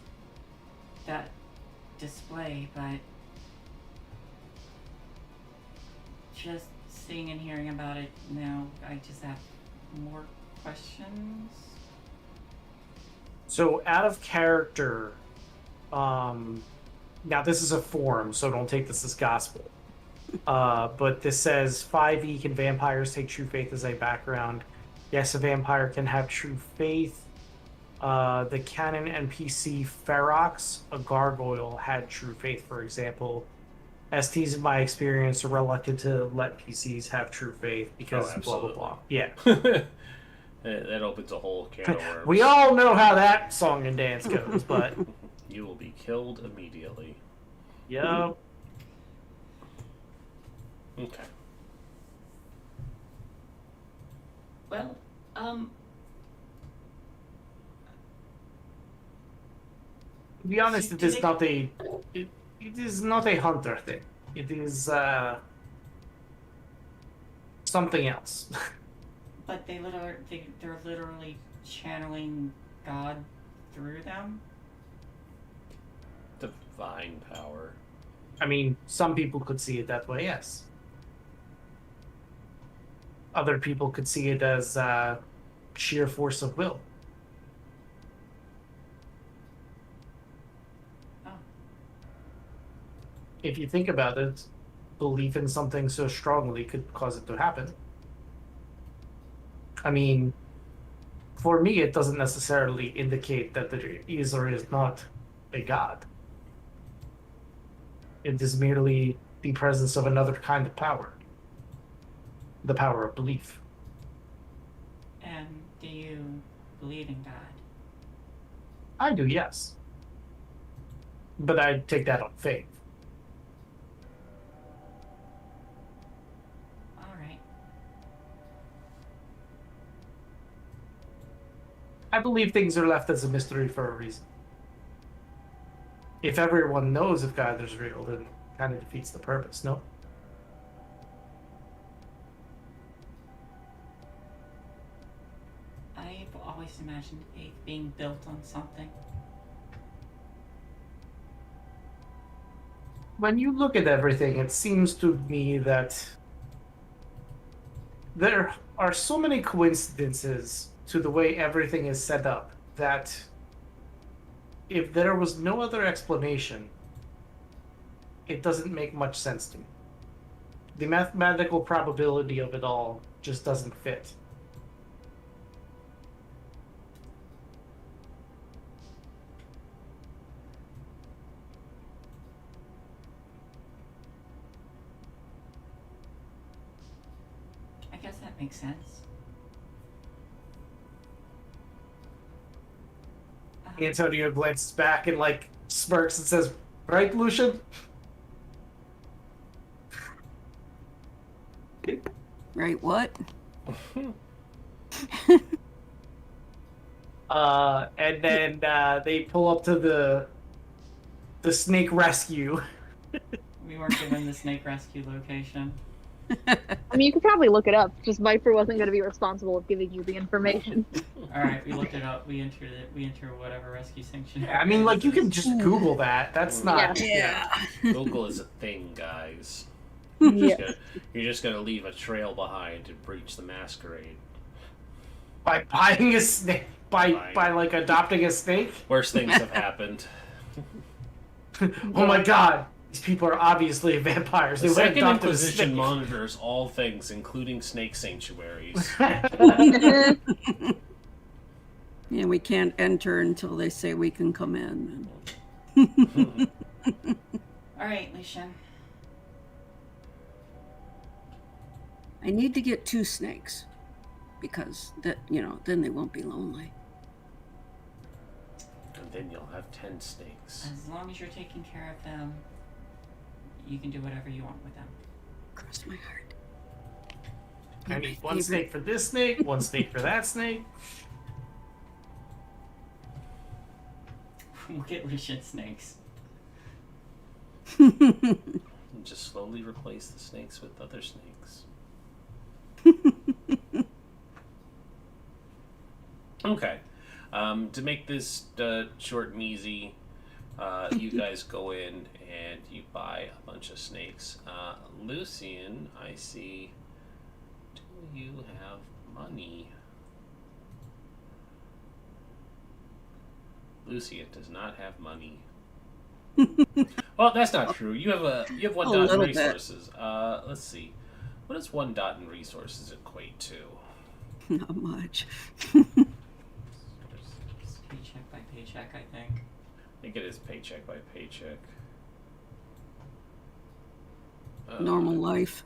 that display, but just seeing and hearing about it now, I just have more questions. So, out of character, now this is a forum, so don't take this as gospel. But this says 5e, can vampires take true faith as a background? Yes, a vampire can have true faith. The canon NPC Ferox, a gargoyle, had true faith, for example. STs, in my experience, are reluctant to let PCs have true faith because blah, blah, blah. Yeah. That opens a whole can of worms. We all know how that song and dance goes, but... You will be killed immediately. Yep. Okay. Well, To be honest, So it do is they- not a... It is not a hunter thing. It is, something else. but they're literally channeling God through them. Divine power. I mean, some people could see it that way, yes. Other people could see it as sheer force of will. Oh. If you think about it, belief in something so strongly could cause it to happen. I mean, for me, it doesn't necessarily indicate that there is or is not a god. It is merely the presence of another kind of power. The power of belief. And do you believe in God? I do, yes. But I take that on faith. All right. I believe things are left as a mystery for a reason. If everyone knows if God is real, then it kind of defeats the purpose, no? I've always imagined faith being built on something. When you look at everything, it seems to me that there are so many coincidences to the way everything is set up that if there was no other explanation, it doesn't make much sense to me. The mathematical probability of it all just doesn't fit. I guess that makes sense. Antonio glances back and like smirks and says, "Right, Lucian?" Right, what? And then they pull up to the snake rescue. We weren't given the snake rescue location. I mean, you could probably look it up. Just Viper wasn't going to be responsible of giving you the information. All right, we looked it up. We entered it. We enter whatever rescue sanctuary. I mean, like you can just Google that. That's not. Yeah. Google is a thing, guys. Yes. You're just gonna leave a trail behind and breach the masquerade. By buying a snake, by like adopting a snake. Worse things have happened. Oh my God! These people are obviously vampires. The They went Second and adopted a Inquisition snake. monitors all things, including snake sanctuaries. Yeah, we can't enter until they say we can come in. All right, Lucian. I need to get 2 snakes because that, then they won't be lonely. And then you'll have 10 snakes. As long as you're taking care of them, you can do whatever you want with them. Cross my heart. I need one snake for this snake, one snake for that snake. We'll get Lucian snakes. And just slowly replace the snakes with other snakes. Okay. To make this short and easy, you guys go in and you buy a bunch of snakes. Lucian, I see. Do you have money? Lucian does not have money. Well, that's not true. You have one A dot in little bit. resources. Let's see. What does 1 dot in resources equate to? Not much. Paycheck by paycheck, I think. I think it is paycheck by paycheck. Normal life.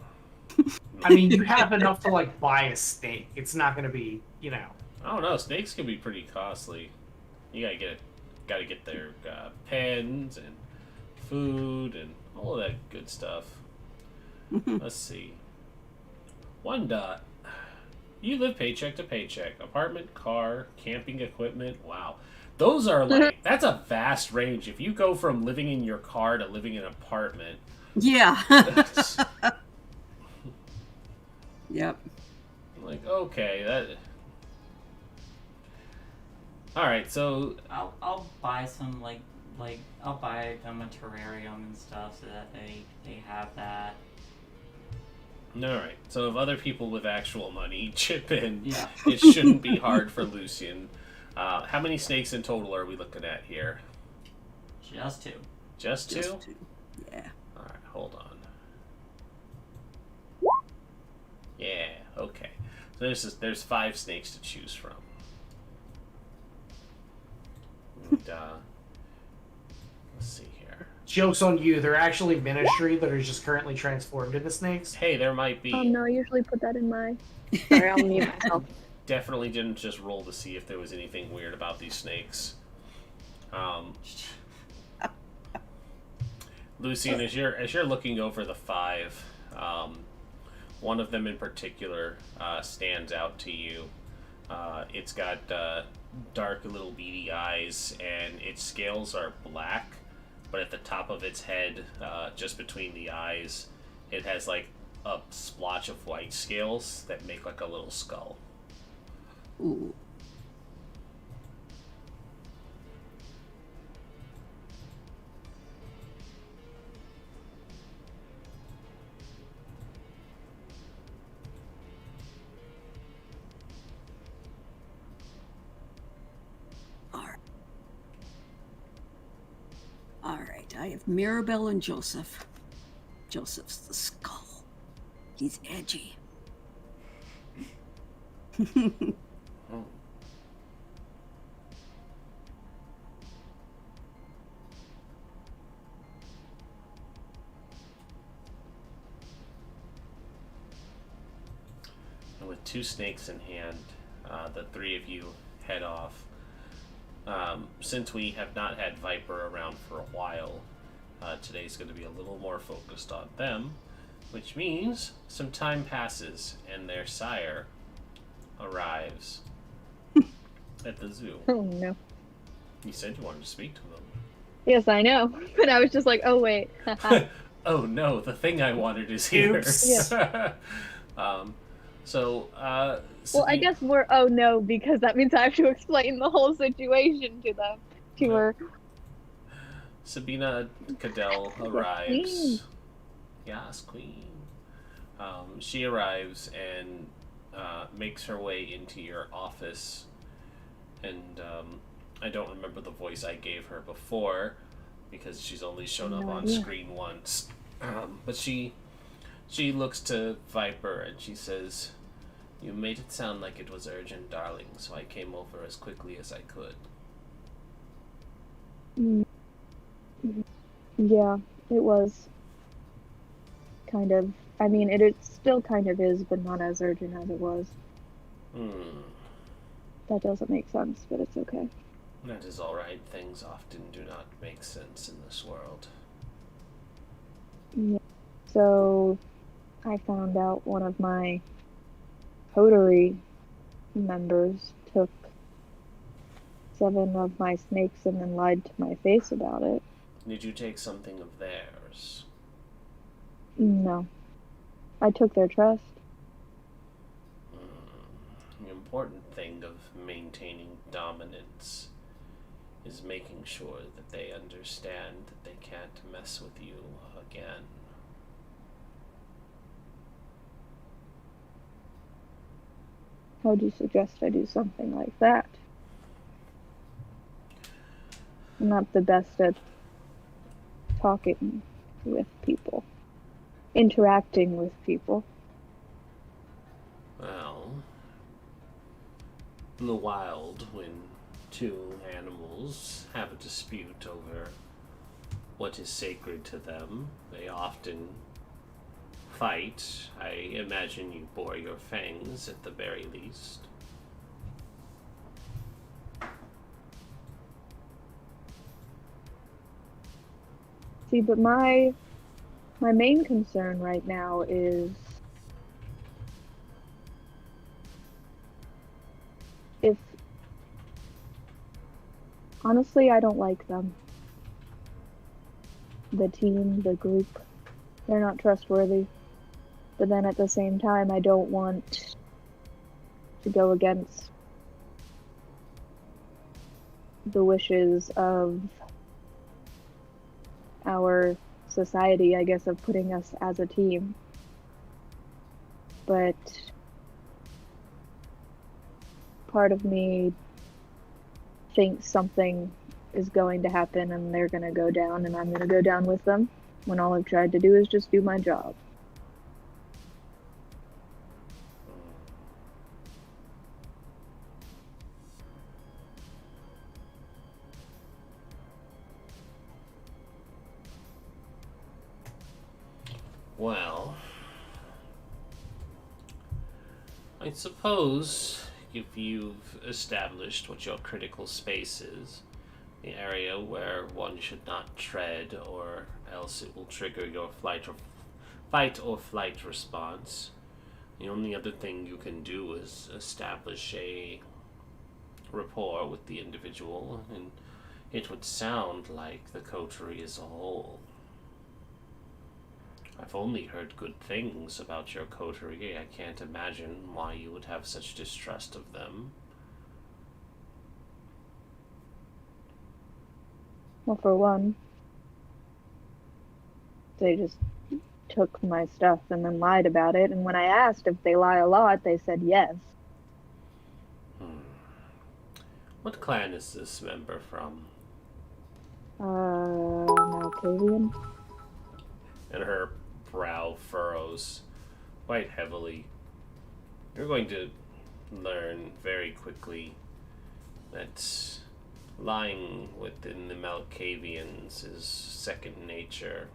I mean, you have enough to like buy a snake. It's not going to be, I don't know. Snakes can be pretty costly. You gotta get their pens and food and all of that good stuff. Let's see. 1 dot. You live paycheck to paycheck. Apartment, car, camping equipment. Wow. Those are like, that's a vast range. If you go from living in your car to living in an apartment. Yeah. That's, Yep. like, okay, that. Alright, so. I'll buy some like I'll buy them a terrarium and stuff so that they have that. Alright, so if other people with actual money chip in, Yeah. it shouldn't be hard for Lucian. How many snakes in total are we looking at here? Just 2. Just 2? Just 2. Yeah. Alright, hold on. Yeah, okay. So there's 5 snakes to choose from. And, let's see here. joke's on you. They're actually ministry that are just currently transformed into snakes. Hey, there might be. Oh no, I usually put that in my. Sorry, I'll mute myself. Definitely didn't just roll to see if there was anything weird about these snakes. Lucian, as you're looking over the 5, one of them in particular stands out to you. It's got dark little beady eyes, and its scales are black, but at the top of its head, just between the eyes, it has like a splotch of white scales that make like a little skull. Ooh. I have Mirabelle and Joseph. Joseph's the skull. He's edgy. Oh. And with 2 snakes in hand, the 3 of you head off. Since we have not had Viper around for a while, today's going to be a little more focused on them, which means some time passes and their sire arrives at the zoo. Oh no. You said you wanted to speak to them. Yes, I know. But I was just like, oh wait. Oh no, the thing I wanted is here. Oops. Well, I guess we're oh no, because that means I have to explain the whole situation to them. To Yeah. her. Sabina Cadell Queen. arrives. Yes, Queen. She arrives and makes her way into your office. And I don't remember the voice I gave her before because she's only shown up No on idea. screen once. But she looks to Viper and she says, "You made it sound like it was urgent, darling, so I came over as quickly as I could." Yeah, it was kind of. I mean, it still kind of is, but not as urgent as it was. That doesn't make sense, but it's okay. That is alright. Things often do not make sense in this world. Yeah. So, I found out one of my coterie members took 7 of my snakes and then lied to my face about it. Did you take something of theirs? No. I took their trust. The important thing of maintaining dominance is making sure that they understand that they can't mess with you again. How do you suggest I do something like that? I'm not the best at talking with people, interacting with people. Well, in the wild, when 2 animals have a dispute over what is sacred to them, they often fight. I imagine you bore your fangs at the very least. See, but my main concern right now is if honestly I don't like them. The team, the group, they're not trustworthy. But then at the same time I don't want to go against the wishes of our society, I guess, of putting us as a team. But part of me thinks something is going to happen and they're going to go down and I'm going to go down with them when all I've tried to do is just do my job. Well, I suppose if you've established what your critical space is, the area where one should not tread or else it will trigger your fight or flight response, the only other thing you can do is establish a rapport with the individual, and it would sound like the coterie as a whole. I've only heard good things about your coterie. I can't imagine why you would have such distrust of them. Well, for one, they just took my stuff and then lied about it, and when I asked if they lie a lot, they said yes. What clan is this member from? Now Malkavian? And her brow furrows quite heavily. You're going to learn very quickly that lying within the Malkavians is second nature,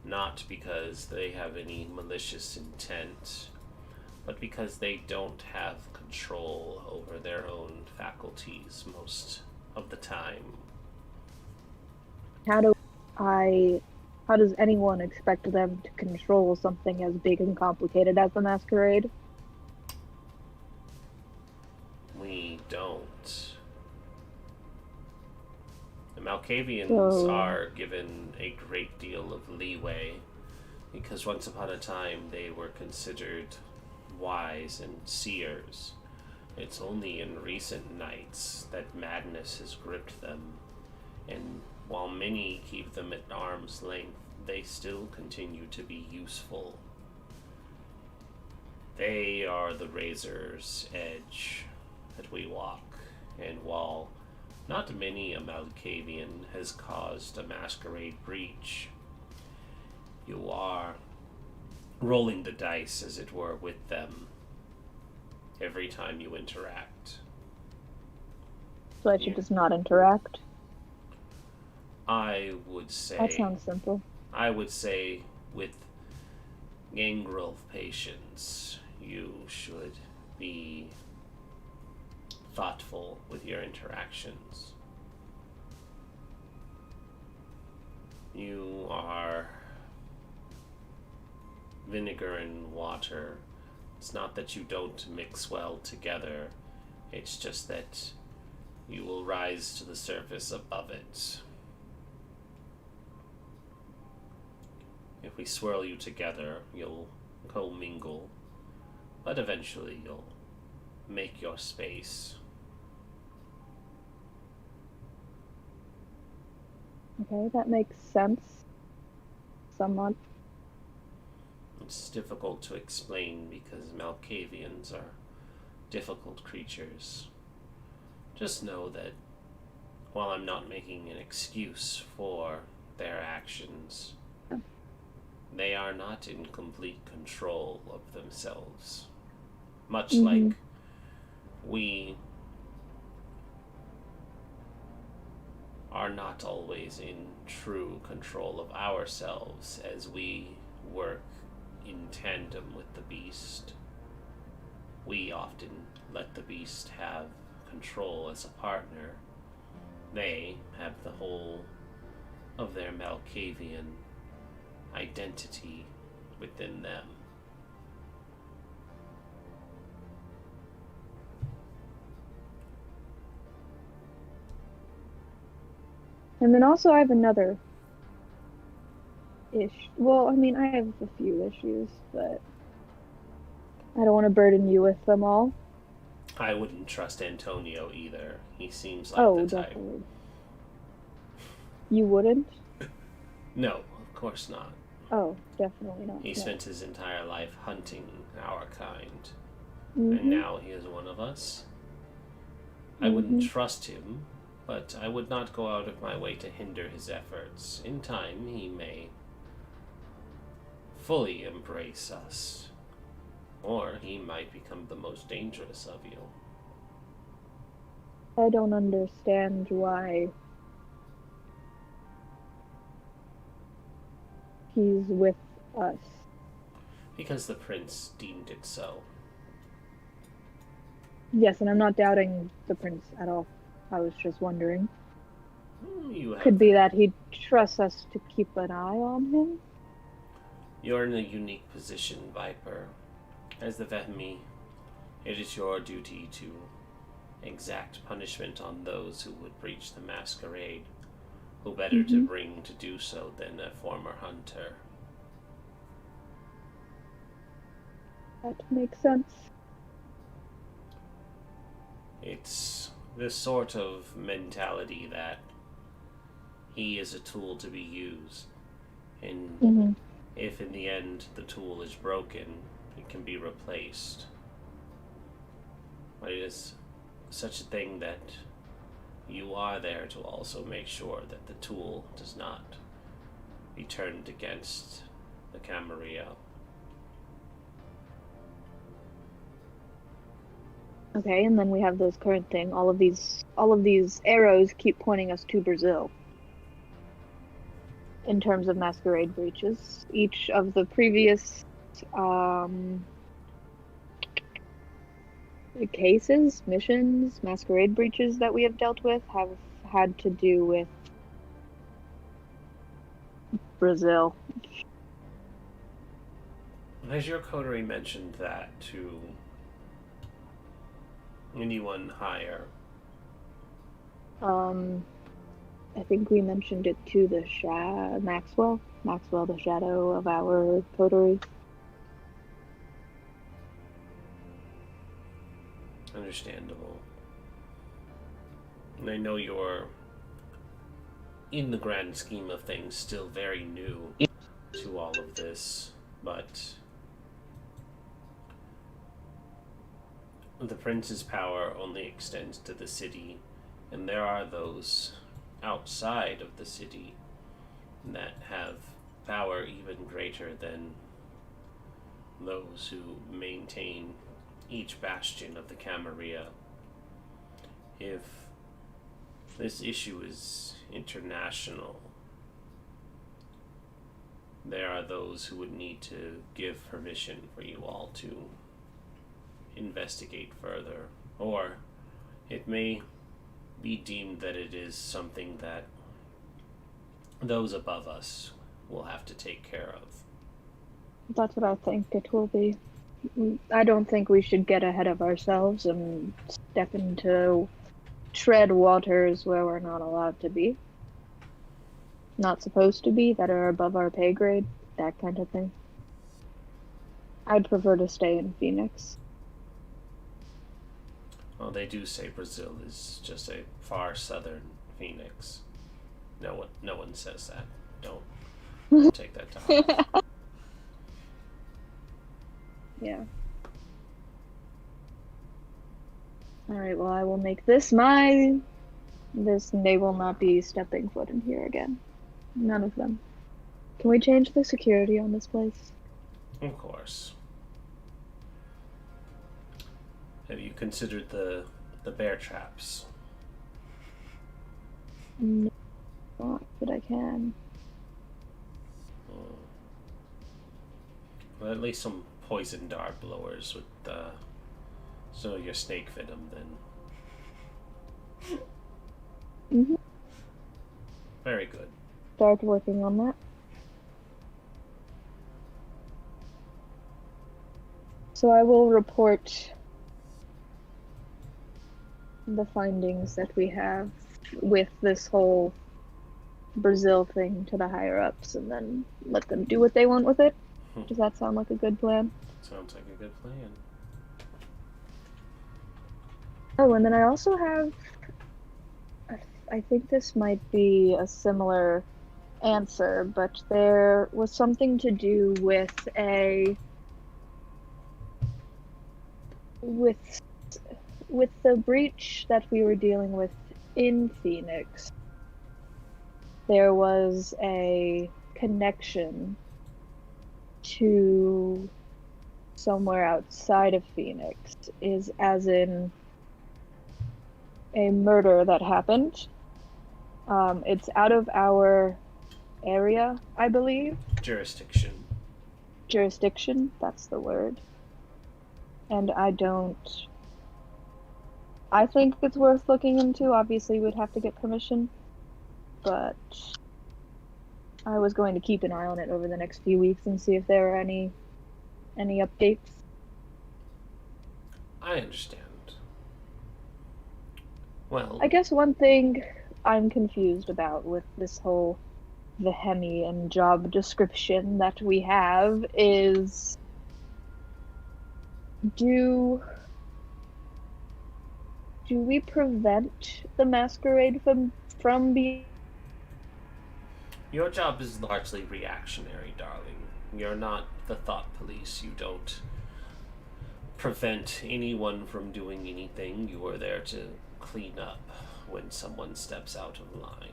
not because they have any malicious intent, but because they don't have control over their own faculties most of the time. How does anyone expect them to control something as big and complicated as the masquerade? We don't. The Malkavians So- are given a great deal of leeway because once upon a time they were considered wise and seers. It's only in recent nights that madness has gripped them, and while many keep them at arm's length, they still continue to be useful. They are the razor's edge that we walk, and while not many a Malkavian has caused a masquerade breach, you are rolling the dice, as it were, with them every time you interact. So I should just not interact? I would say... That sounds simple. I would say with gangrel patients, you should be thoughtful with your interactions. You are vinegar and water. It's not that you don't mix well together, it's just that you will rise to the surface above it. If we swirl you together, you'll commingle, but eventually you'll make your space. Okay, that makes sense. Somewhat. It's difficult to explain because Malkavians are difficult creatures. Just know that while I'm not making an excuse for their actions, they are not in complete control of themselves. Much like we are not always in true control of ourselves as we work in tandem with the beast. We often let the beast have control as a partner. They have the whole of their Malkavian identity within them. And then also I have another issue. Well, I mean, I have a few issues, but I don't want to burden you with them all. I wouldn't trust Antonio either. He seems like Oh, the type. definitely. You wouldn't? No, of course not. Oh, definitely not. He no. spent his entire life hunting our kind, Mhm. and now he is one of us. I wouldn't trust him, but I would not go out of my way to hinder his efforts. In time, he may fully embrace us, or he might become the most dangerous of you. I don't understand why he's with us. Because the prince deemed it so. Yes, and I'm not doubting the prince at all. I was just wondering. You have Could be that he trusts us to keep an eye on him. You're in a unique position, Viper. As the VtM, it is your duty to exact punishment on those who would breach the masquerade. Who better to bring to do so than a former hunter? That makes sense. It's this sort of mentality that he is a tool to be used, and if in the end the tool is broken, it can be replaced. But it is such a thing that you are there to also make sure that the tool does not be turned against the Camarilla. Okay, and then we have this current thing. All of these arrows keep pointing us to Brazil. In terms of masquerade breaches, each of the previous cases, missions, masquerade breaches that we have dealt with have had to do with Brazil. Has your coterie mentioned that to anyone higher? I think we mentioned it to the Maxwell, the shadow of our coterie. Understandable. And I know you're, in the grand scheme of things, still very new to all of this, but the prince's power only extends to the city, and there are those outside of the city that have power even greater than those who maintain each bastion of the Camarilla. If this issue is international, there are those who would need to give permission for you all to investigate further, or it may be deemed that it is something that those above us will have to take care of. That's what I think it will be. I don't think we should get ahead of ourselves and step into tread waters where we're not allowed to be. Not supposed to be, that are above our pay grade, that kind of thing. I'd prefer to stay in Phoenix. Well, they do say Brazil is just a far southern Phoenix. No one says that. Don't take that to heart. Yeah. Alright, well, I will make this they will not be stepping foot in here again. None of them. Can we change the security on this place? Of course. Have you considered the bear traps? No, not that I can. Well, at least some poison dart blowers with some of your snake venom then. Mm-hmm. Very good. Start working on that. So I will report the findings that we have with this whole Brazil thing to the higher ups and then let them do what they want with it. Does that sound like a good plan? Sounds like a good plan. Oh, and then I also have, I think this might be a similar answer, but there was something to do with with the breach that we were dealing with in Phoenix. There was a connection to somewhere outside of Phoenix, as in a murder that happened. It's out of our area, I believe. Jurisdiction, That's the word. And I think it's worth looking into. Obviously, we'd have to get permission, but I was going to keep an eye on it over the next few weeks and see if there are any updates. I understand. Well, I guess one thing I'm confused about with this whole VtM job description that we have is, do we prevent the masquerade from being... your job is largely reactionary, darling. You're not the thought police. You don't prevent anyone from doing anything. You are there to clean up when someone steps out of line.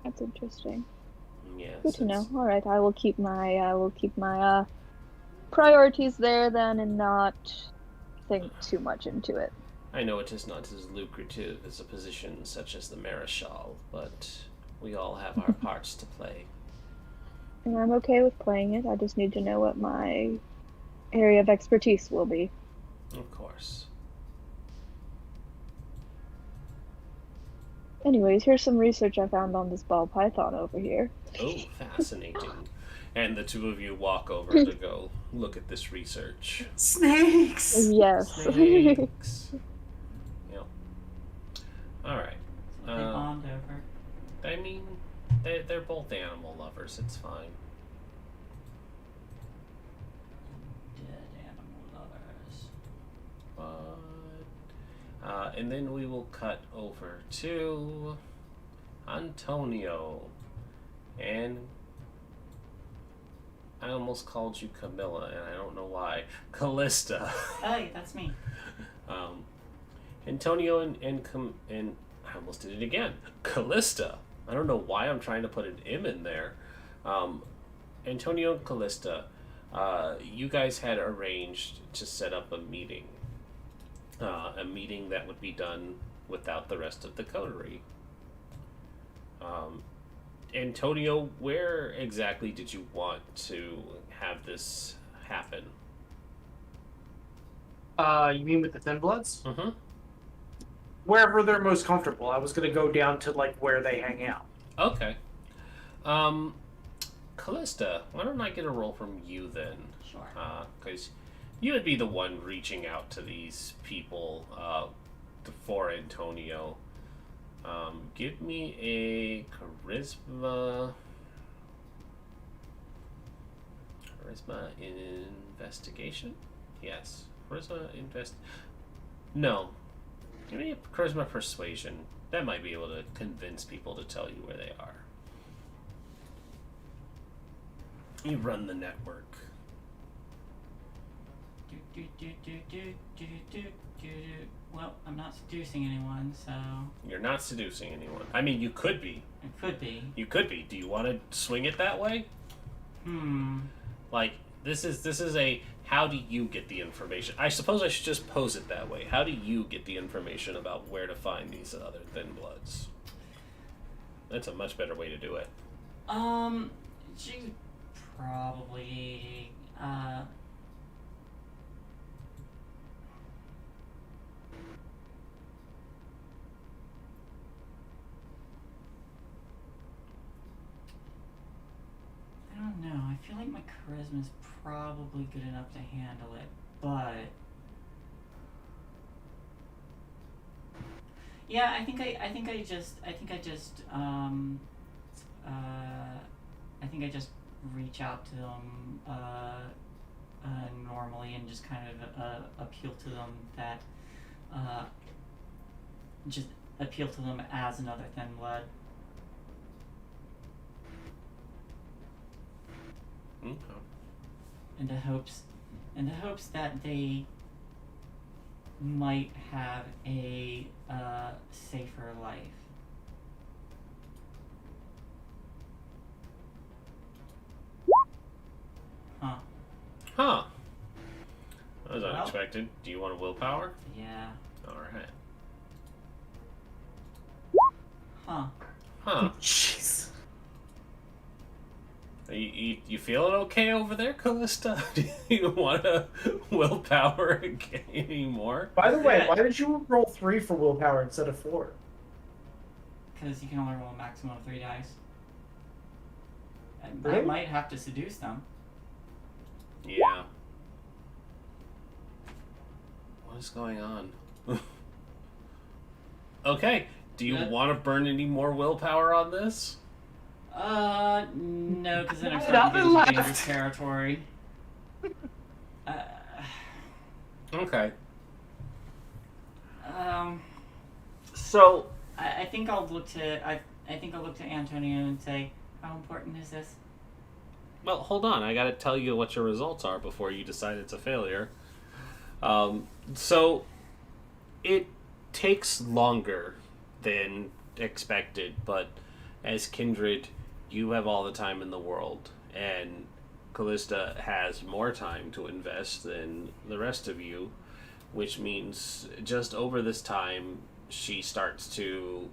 That's interesting. Yes. Good to know. All right, I will keep my priorities there then, and not think too much into it. I know it is not as lucrative as a position such as the Marischal, but we all have our parts to play. And I'm okay with playing it. I just need to know what my area of expertise will be. Of course. Anyways, here's some research I found on this ball python over here. Oh, fascinating. And the two of you walk over to go look at this research. Snakes! Yes. Snakes. Yep. Alright. They bond over. I mean, they're both animal lovers. It's fine. Dead animal lovers. But, and then we will cut over to Antonio. And I almost called you Camilla, and I don't know why. Callista. Hey, that's me. Antonio and I almost did it again. Callista. I don't know why I'm trying to put an M in there. Antonio and Callista, you guys had arranged to set up a meeting. A meeting that would be done without the rest of the coterie. Antonio, where exactly did you want to have this happen? You mean with the Thin Bloods? Mm-hmm. Wherever they're most comfortable. I was gonna go down to like where they hang out. Okay. Callista, why don't I get a roll from you then? Sure. Because you would be the one reaching out to these people for Antonio. Give me a charisma investigation? Yes. No. Give me a charisma persuasion. That might be able to convince people to tell you where they are. You run the network. Well, I'm not seducing anyone, so You're not seducing anyone. I mean, you could be. it could be. You could be. Do you want to swing it that way? Like, this is a how do you get the information? I suppose I should just pose it that way. How do you get the information about where to find these other Thin Bloods? That's a much better way to do it. She probably, I don't know. I feel like my charisma is probably good enough to handle it, but yeah, I think I just reach out to them normally and just kind of appeal to them that just appeal to them as another Thin Blood. Okay. In the hopes that they might have a safer life. Huh. Huh. That was Well. unexpected. Do you want a willpower? Yeah. Alright. Huh. Huh. Jeez. You feeling okay over there, Callista? Do you want a willpower anymore? By the way, Yeah. why did you roll 3 for willpower instead of 4? Because you can only roll a maximum of 3 dice. I Really? might have to seduce them. Yeah. What is going on? Okay. Do you Yeah. want to burn any more willpower on this? No, because then I'm starting to Nothing get into left. dangerous territory. Okay. So I think I'll look to I think I'll look to Antonio and say, how important is this? Well, hold on. I got to tell you what your results are before you decide it's a failure. So it takes longer than expected, but as kindred, you have all the time in the world, and Callista has more time to invest than the rest of you, which means just over this time, she starts to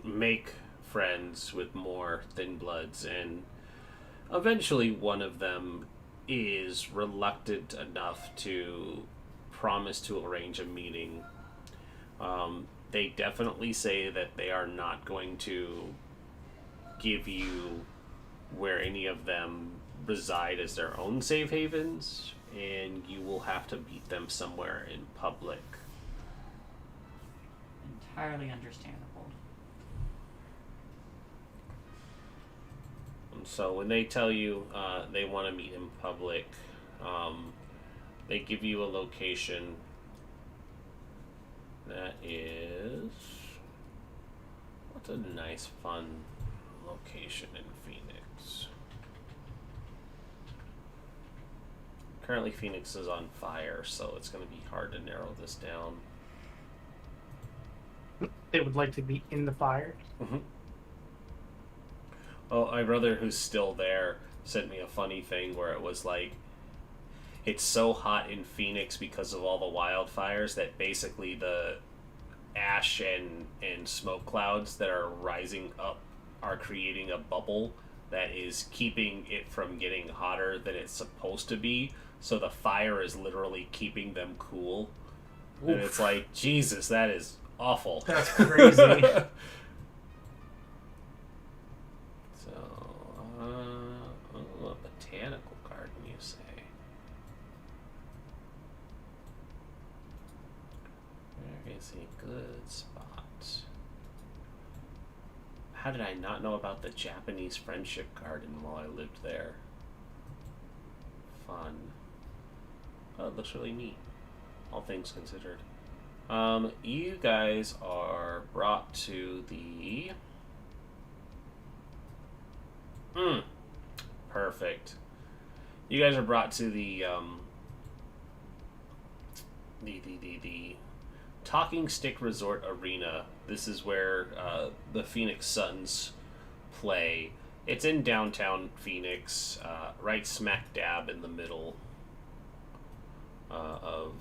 make friends with more Thin Bloods, and eventually one of them is reluctant enough to promise to arrange a meeting. They definitely say that they are not going to give you where any of them reside as their own safe havens, and you will have to meet them somewhere in public. Entirely understandable. And so when they tell you they want to meet in public, they give you a location that is... What's a nice, fun location in Phoenix? Currently Phoenix is on fire, so it's going to be hard to narrow this down. They would like to be in the fire. Mm-hmm. Oh, my brother, who's still there, sent me a funny thing where it was like, it's so hot in Phoenix because of all the wildfires that basically the ash and smoke clouds that are rising up are creating a bubble that is keeping it from getting hotter than it's supposed to be. So the fire is literally keeping them cool. Oof. And it's like, Jesus, that is awful. That's crazy. So, a botanical garden, you say? Where is a good spot? How did I not know about the Japanese friendship garden while I lived there? Fun. Oh, it looks really neat, all things considered. You guys are brought to the... Perfect. You guys are brought to the Talking Stick Resort Arena. This is where the Phoenix Suns play. It's in downtown Phoenix, right smack dab in the middle of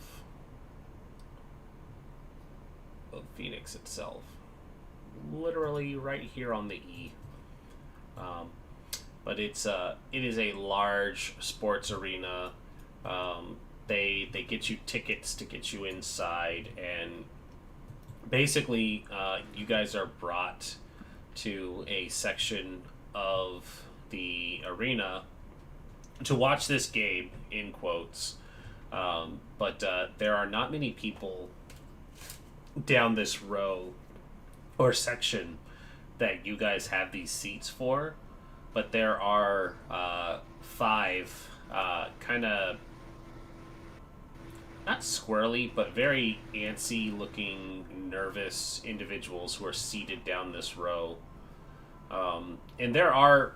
Phoenix itself. Literally right here on the E. But it is a large sports arena. They get you tickets to get you inside, and basically you guys are brought to a section of the arena to watch this game, in quotes. But there are not many people down this row or section that you guys have these seats for, but there are 5 kind of not squirrely, but very antsy looking, nervous individuals who are seated down this row. And there are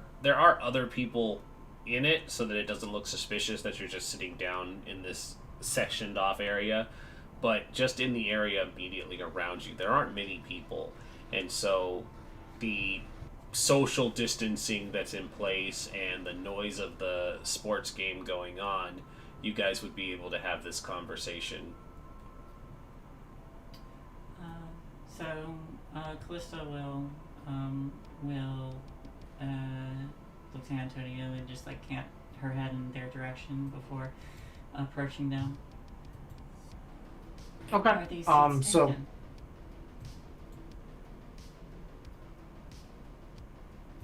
other people in it, so that it doesn't look suspicious that you're just sitting down in this sectioned off area. But just in the area immediately around you, there aren't many people. And so the social distancing that's in place and the noise of the sports game going on, you guys would be able to have this conversation. So Callista will look to Antonio and just like cant her head in their direction before approaching them. Okay. Are these seats So taken?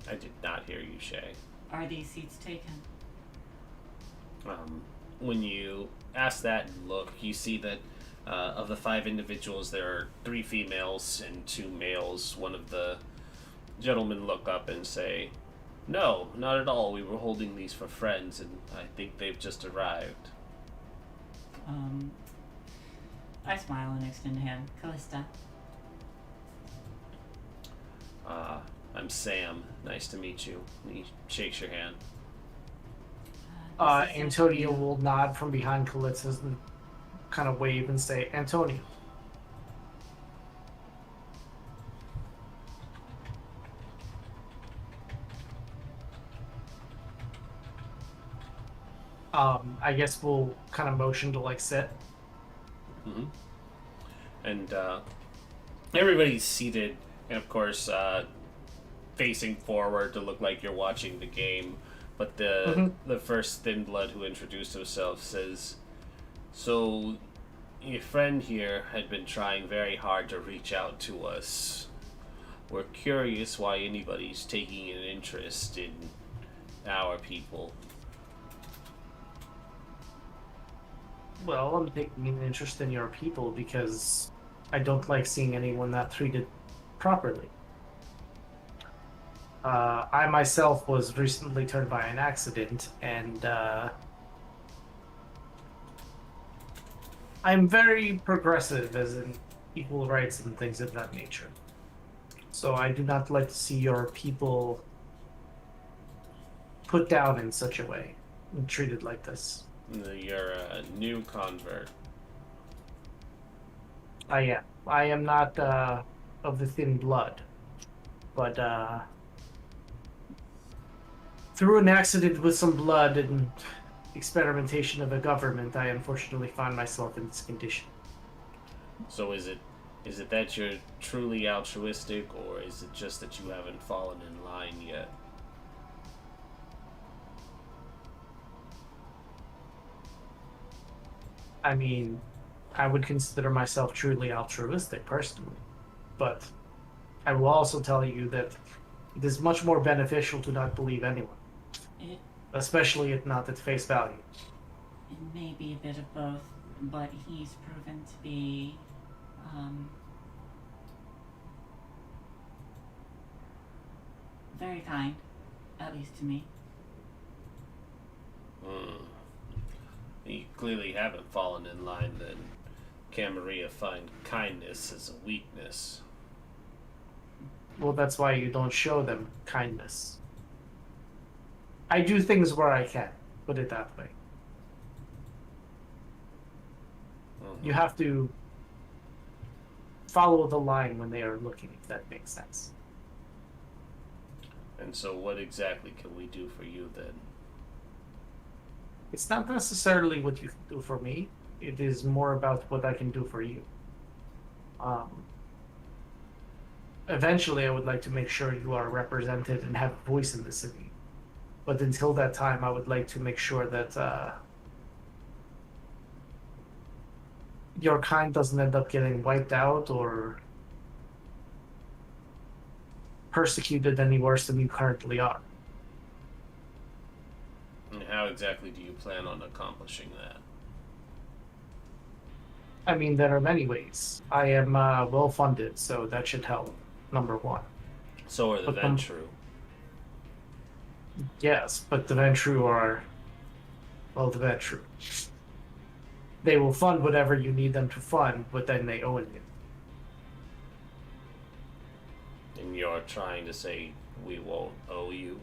I did not hear you, Shay. Are these seats taken? When you ask that and look, you see that of the 5 individuals, there are 3 females and 2 males. One of the gentlemen look up and say, "No, not at all. We were holding these for friends, and I think they've just arrived." I smile and extend a hand. Callista. I'm Sam. Nice to meet you. And he shakes your hand. This is Antonio will nod from behind Callista's and kind of wave and say, "Antonio." I guess we'll kind of motion to like sit. Hmm. And everybody's seated, and of course, facing forward to look like you're watching the game. But Mm-hmm. the first thin blood who introduced himself says, "So, your friend here had been trying very hard to reach out to us. We're curious why anybody's taking an interest in our people." Well, I'm taking an interest in your people because I don't like seeing anyone not treated properly. I myself was recently turned by an accident, and I'm very progressive, as in equal rights and things of that nature. So I do not like to see your people put down in such a way and treated like this. You're a new convert. I am. I am not of the thin blood, but through an accident with some blood and experimentation of a government, I unfortunately found myself in this condition. So is it that you're truly altruistic, or is it just that you haven't fallen in line yet? I mean, I would consider myself truly altruistic personally, but I will also tell you that it is much more beneficial to not believe anyone, It especially if not at face value. it may be a bit of both, but he's proven to be very kind, at least to me. Hmm. You clearly haven't fallen in line then. Camaria find kindness as a weakness. Well, that's why you don't show them kindness. I do things where I can, put it that way. You have to follow the line when they are looking, if that makes sense. And so what exactly can we do for you then? It's not necessarily what you can do for me. It is more about what I can do for you. Eventually, I would like to make sure you are represented and have a voice in the city. But until that time, I would like to make sure that your kind doesn't end up getting wiped out or persecuted any worse than you currently are. And how exactly do you plan on accomplishing that? I mean, there are many ways. I am well funded, so that should help. Number one. So are the But Ventru. Yes, but the Ventru are, well, the Ventru. They will fund whatever you need them to fund, but then they own you. And you're trying to say we won't owe you?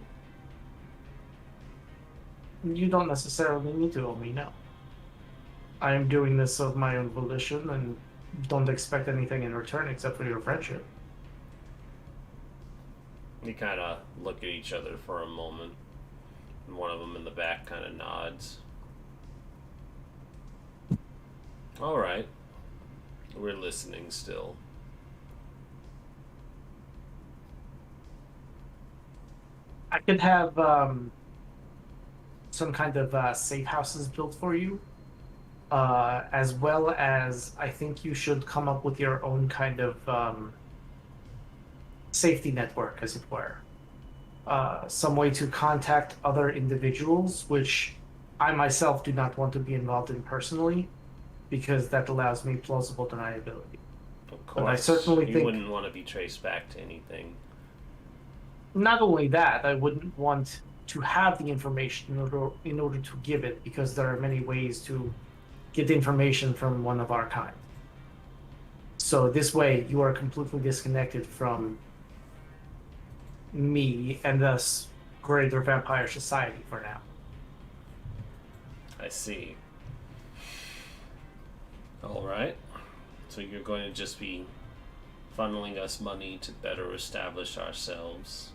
You don't necessarily need to owe me, no. I am doing this of my own volition and don't expect anything in return except for your friendship. You kind of look at each other for a moment, and one of them in the back kind of nods. All right. We're listening still. I could have some kind of safe houses built for you, as well as I think you should come up with your own kind of safety network, as it were. Some way to contact other individuals, which I myself do not want to be involved in personally, because that allows me plausible deniability. Of course, But I certainly you think wouldn't want to be traced back to anything. not only that, I wouldn't want to have the information in order to give it, because there are many ways to get information from one of our kind. So this way, you are completely disconnected from me and thus greater vampire society for now. I see. All right. So you're going to just be funneling us money to better establish ourselves.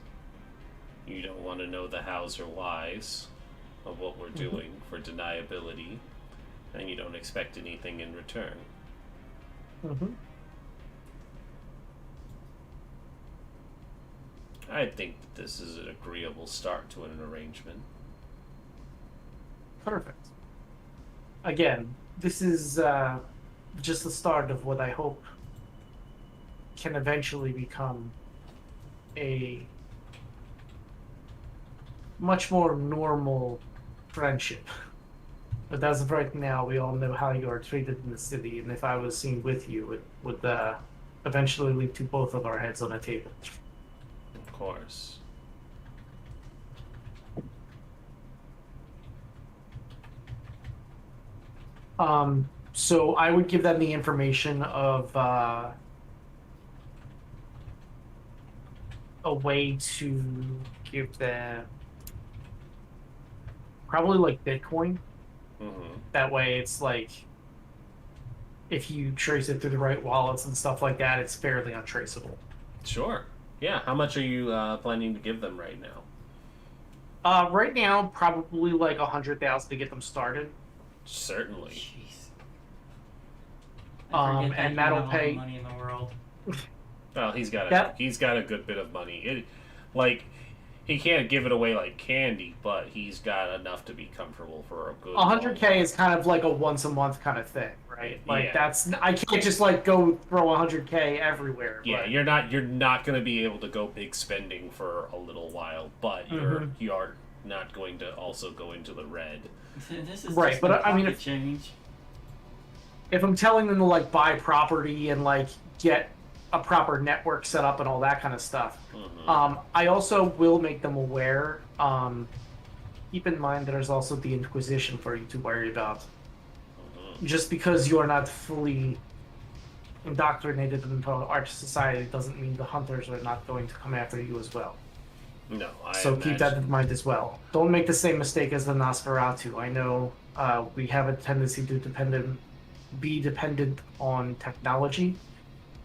You don't want to know the hows or whys. of what we're doing for deniability, and you don't expect anything in return. Mm-hmm. I think that this is an agreeable start to an arrangement. Perfect. Again, this is just the start of what I hope can eventually become a much more normal friendship. But as of right now, we all know how you are treated in the city, and if I was seen with you, it would eventually lead to both of our heads on a table. Of course. So I would give them the information of a way to give them probably like Bitcoin. Mm-hmm. That way, it's like if you trace it through the right wallets and stuff like that, it's fairly untraceable. Sure. Yeah. How much are you planning to give them right now? Right now, probably like 100,000 to get them started. Certainly. Jeez. I forget that And you that'll have all the pay. money in the world. Well, he's got That- a good bit of money. He can't give it away like candy, but he's got enough to be comfortable for a good. 100K is kind of like a once a month kind of thing, right? Like Yeah. I can't just like go throw 100K everywhere. Yeah, but... you're not going to be able to go big spending for a little while, but you're not going to also go into the red. This is Right, just but I mean, pocket change. if I'm telling them to like buy property and like get a proper network set up and all that kind of stuff, I also will make them aware. Keep in mind that there's also the Inquisition for you to worry about. Just because you are not fully indoctrinated into our society doesn't mean the hunters are not going to come after you as well. No, So keep that in mind as well. Don't make the same mistake as the Nosferatu. I know we have a tendency to be dependent on technology,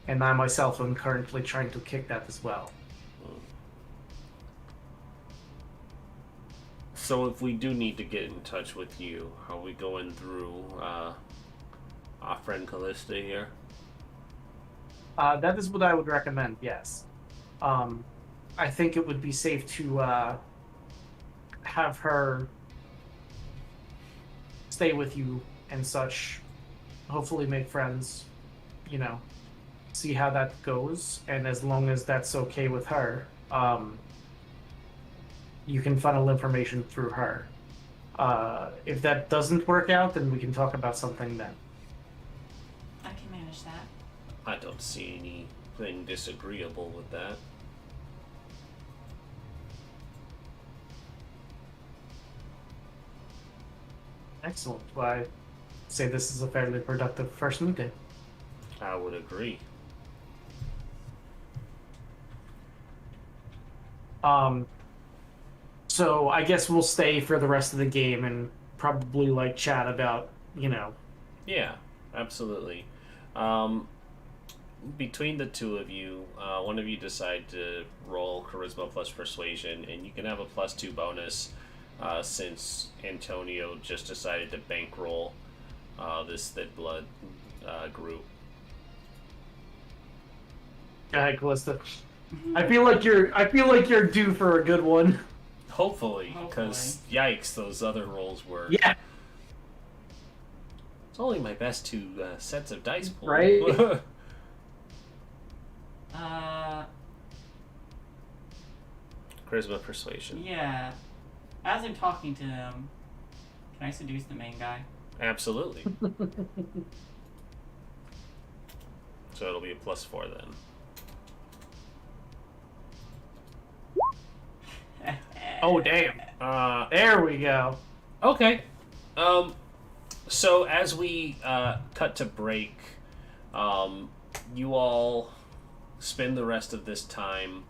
and I myself am currently trying to kick that as well. So if we do need to get in touch with you, are we going through our friend Callista here? That is what I would recommend, yes. I think it would be safe to have her stay with you and such. Hopefully make friends, see how that goes. And as long as that's okay with her, you can funnel information through her. If that doesn't work out, then we can talk about something then. I can manage that. I don't see anything disagreeable with that. Excellent. Well, I say this is a fairly productive first meeting. I would agree. So I guess we'll stay for the rest of the game and probably like chat about, Yeah, absolutely. Between the two of you, one of you decide to roll charisma plus persuasion, and you can have a +2 bonus since Antonio just decided to bankroll this Thin Blood group. Go ahead, Callista. I feel like you're due for a good one. Hopefully, because yikes, those other rolls were. Yeah. It's only my best two sets of dice pool. Right? Charisma persuasion. Yeah. As I'm talking to him, can I seduce the main guy? Absolutely. So it'll be a +4 then. Oh damn. There we go. Okay. So as we cut to break, you all spend the rest of this time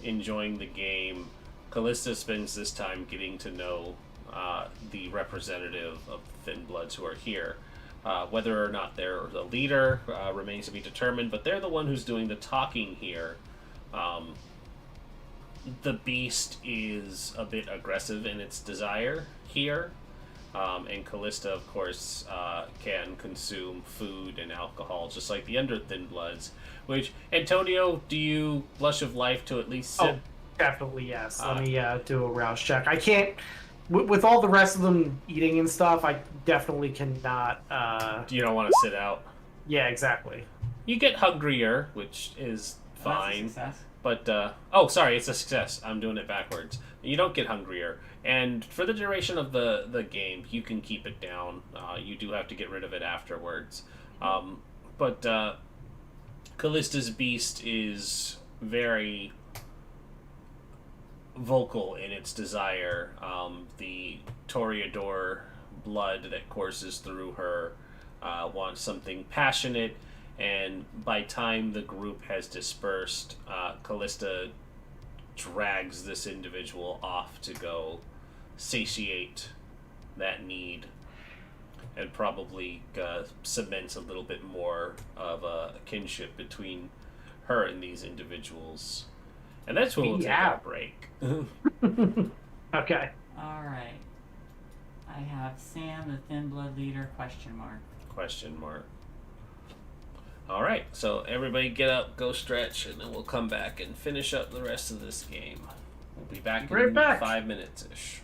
enjoying the game. Callista spends this time getting to know the representative of Thin Bloods who are here. Whether or not they're the leader remains to be determined, but they're the one who's doing the talking here. the beast is a bit aggressive in its desire here. And Callista, of course, can consume food and alcohol, just like the under Thin Bloods. Which, Antonio, do you Blush of Life to at least sit? Oh, definitely yes. Let me do a rouse check. I can't, with all the rest of them eating and stuff, I definitely cannot. You don't want to sit out? Yeah, exactly. You get hungrier, which is Well, that's a fine. success. But, oh, sorry, it's a success. I'm doing it backwards. You don't get hungrier. And for the duration of the game, you can keep it down. You do have to get rid of it afterwards. But Callista's beast is very vocal in its desire. The Toreador blood that courses through her wants something passionate, and by time the group has dispersed, Callista drags this individual off to go satiate that need, and probably cements a little bit more of a kinship between her and these individuals. And that's when we'll take our break. Okay. All right. I have Sam, the Thin Blood leader, question mark. Question mark. All right, so everybody get up, go stretch, and then we'll come back and finish up the rest of this game. We'll be back in 5 minutes-ish.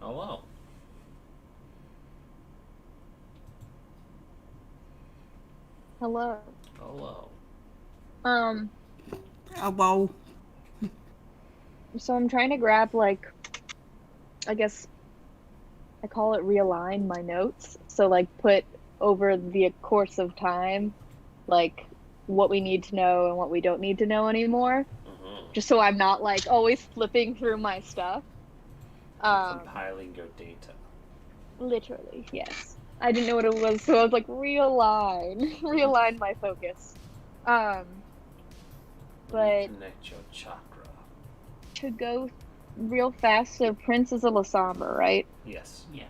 Hello. Hello. Hello. Um, Hello. so I'm trying to grab, like, I guess I call it realign my notes. So, like, put over the course of time, like, what we need to know and what we don't need to know anymore. Mm-hmm. Just so I'm not, like, always flipping through my stuff. You're Um, compiling your data. Literally, yes. I didn't know what it was, so I was like, realign. Realign my focus. But Reconnect your chakra. to go real fast, so Prince is a Lasombra, right? Yes. Yeah.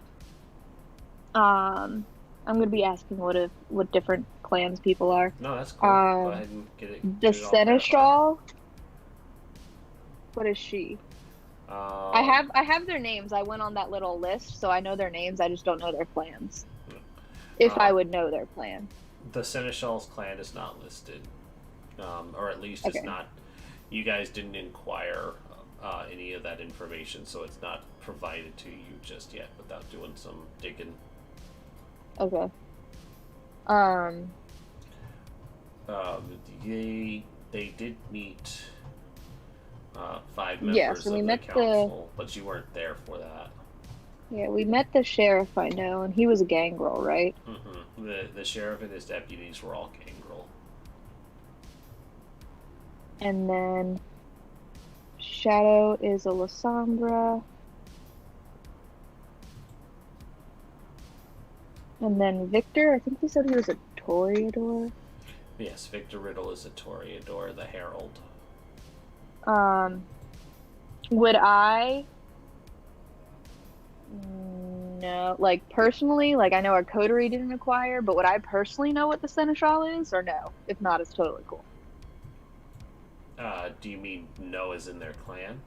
I'm gonna be asking what different clans people are. No, that's cool. Go ahead and The get it all clarified. Seneschal. What is she? Um, I have their names. I went on that little list, so I know their names. I just don't know their clans. If I would know their clan. The Seneschal's clan is not listed, or at least it's Okay. not. You guys didn't inquire any of that information, so it's not provided to you just yet without doing some digging. Okay. They did meet 5 Yeah, members so we of the met council, but you weren't there for that. Yeah, we met the sheriff, I know, and he was a gangrel, right? Mm-hmm. The sheriff and his deputies were all gangrel. And then Shadow is a Lasombra. And then Victor, I think we said he was a Toreador. Yes, Victor Riddle is a Toreador, the Herald. Would I know, like, personally, like, I know our coterie didn't acquire, but would I personally know what the Seneschal is, or no? If not, it's totally cool. Do you mean no as in their clan?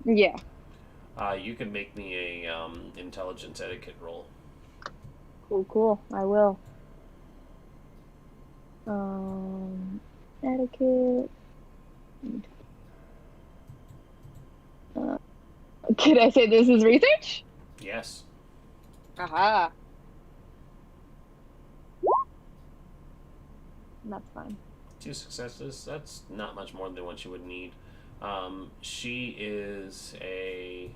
Yeah. You can make me a intelligence etiquette roll. Cool, I will. Etiquette. Could I say this is research? Yes. Aha. That's fine. 2 successes. That's not much more than what you would need. She is a...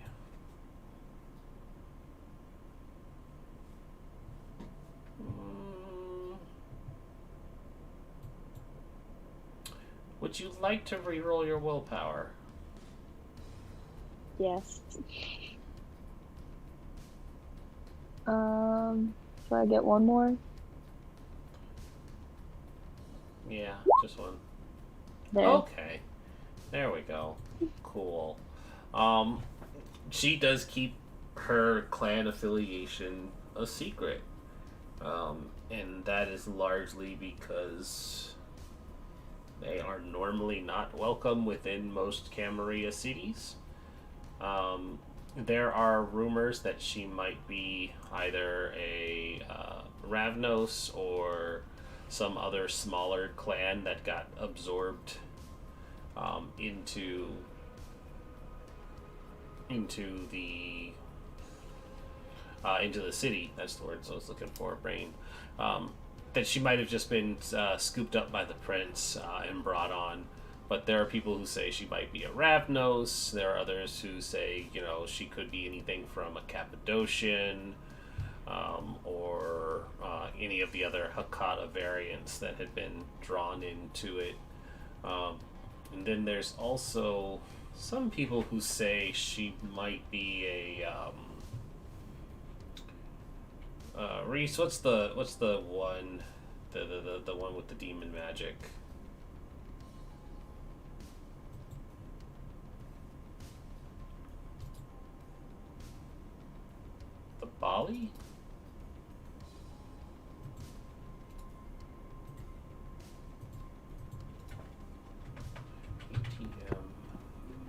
Would you like to reroll your willpower? Yes. So I get one more? Yeah, just one. There. Okay. There we go. Cool. She does keep her clan affiliation a secret. And that is largely because they are normally not welcome within most Camarilla cities. There are rumors that she might be either a Ravnos or some other smaller clan that got absorbed into the city. That's the words I was looking for, brain. That she might have just been scooped up by the prince and brought on. But there are people who say she might be a Ravnos. There are others who say, she could be anything from a Cappadocian or any of the other Hakata variants that had been drawn into it. And then there's also some people who say she might be a Reese. What's the one, the one with the demon magic? The Bali? VtM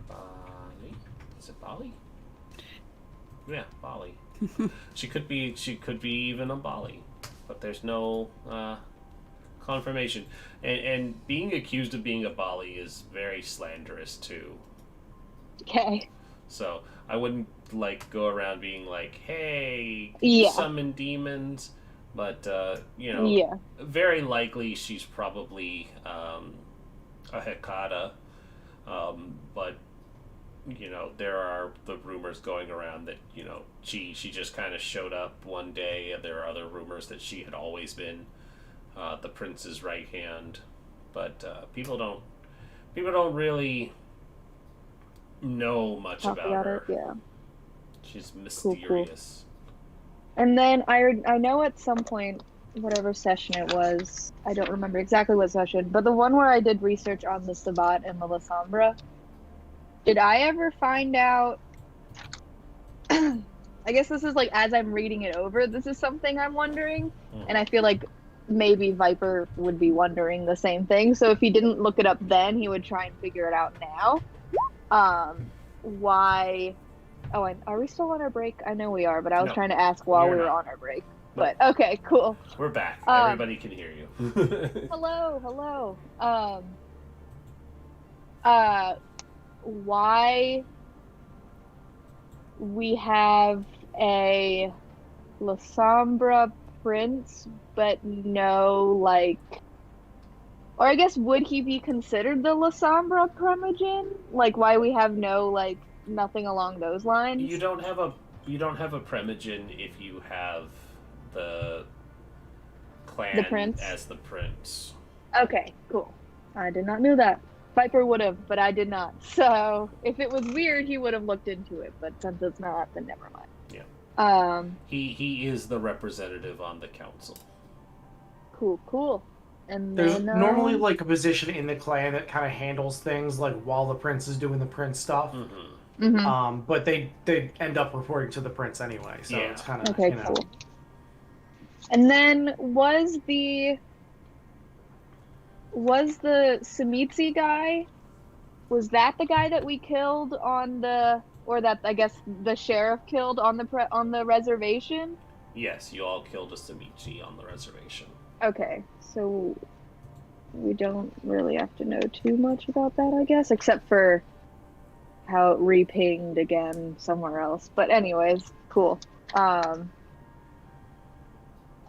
Bali. Is it Bali? Yeah, Bali. She could be even a Bali, but there's no confirmation. And being accused of being a Bali is very slanderous too. Okay. So I wouldn't like go around being like, "Hey, you Yeah. summon demons," but you know, Yeah. very likely she's probably a Hecata. But you know, there are the rumors going around that she just kind of showed up one day. There are other rumors that she had always been the prince's right hand, but people don't really know much Talk about her. it. Yeah. She's Cool. mysterious. And then I know at some point, whatever session it was, I don't remember exactly what session, but the one where I did research on the Sabat and the La Sombra, did I ever find out? I guess this is like as I'm reading it over, this is something I'm wondering, and I feel like maybe Viper would be wondering the same thing. So if he didn't look it up then, he would try and figure it out now. Why? Oh, and are we still on our break? I know we are, but I was No, trying to ask while we are we were not. on our break. Nope. But okay, cool. We're back. Everybody can hear you. Hello. Why we have a La Sombra prince, but no, like, or I guess would he be considered the La Sombra Primogen? Like, why we have no, like, nothing along those lines? You don't have a Primogen if you have the clan prince? as the prince. Okay, cool. I did not know that. Viper would have, but I did not. So if it was weird, he would have looked into it. But since it's not, then never mind. Yeah. He is the representative on the council. Cool. And There's then, normally like a position in the clan that kind of handles things like while the prince is doing the prince stuff. But they end up reporting to the prince anyway, so it's kind of okay, cool. And then was the Samitsi guy? Was that the guy that we killed on the, or that I guess the sheriff killed on the reservation? Yes, you all killed a Samichi on the reservation. Okay, so we don't really have to know too much about that, I guess, except for how it repinged again somewhere else. But anyways, cool.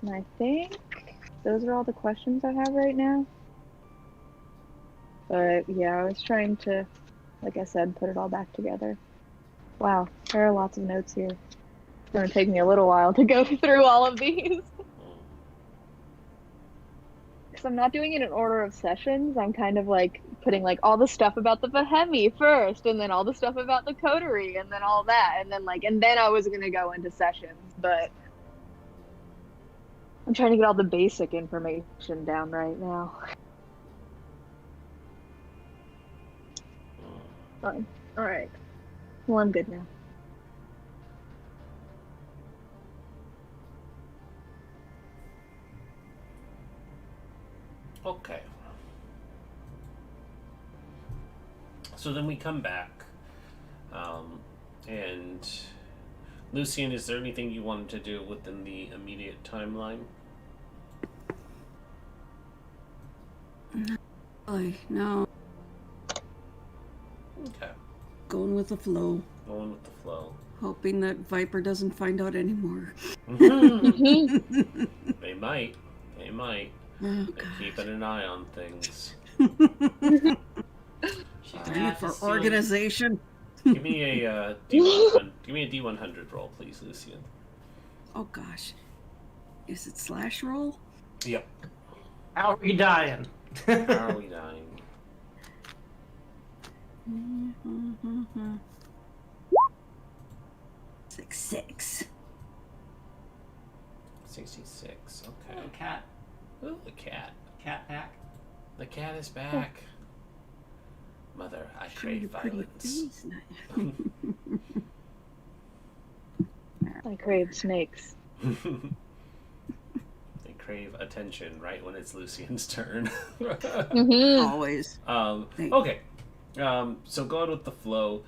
And I think those are all the questions I have right now. But yeah, I was trying to, like I said, put it all back together. Wow, there are lots of notes here. It's going to take me a little while to go through all of these. Because I'm not doing it in order of sessions. I'm kind of like putting like all the stuff about the Vahemi first, and then all the stuff about the coterie, and then all that, and then I was going to go into sessions, but I'm trying to get all the basic information down right now. Fine. Alright. Well, I'm good now. Okay. So then we come back. And Lucian, is there anything you wanted to do within the immediate timeline? No. Okay. Going with the flow. Going with the flow. Hoping that Viper doesn't find out anymore. They might. Oh, They're keeping an eye on things. Need for organization. Give me a D100. Give me a D100 roll, please, Lucian. Oh gosh. Is it slash roll? Yep. How are we dying? How are we dying? 6. 66. Okay. Oh, cat. Ooh, the cat. Cat back. The cat is back. Mother, I crave violence. I crave snakes. They crave attention right when it's Lucian's turn. Always. Okay. So going with the flow.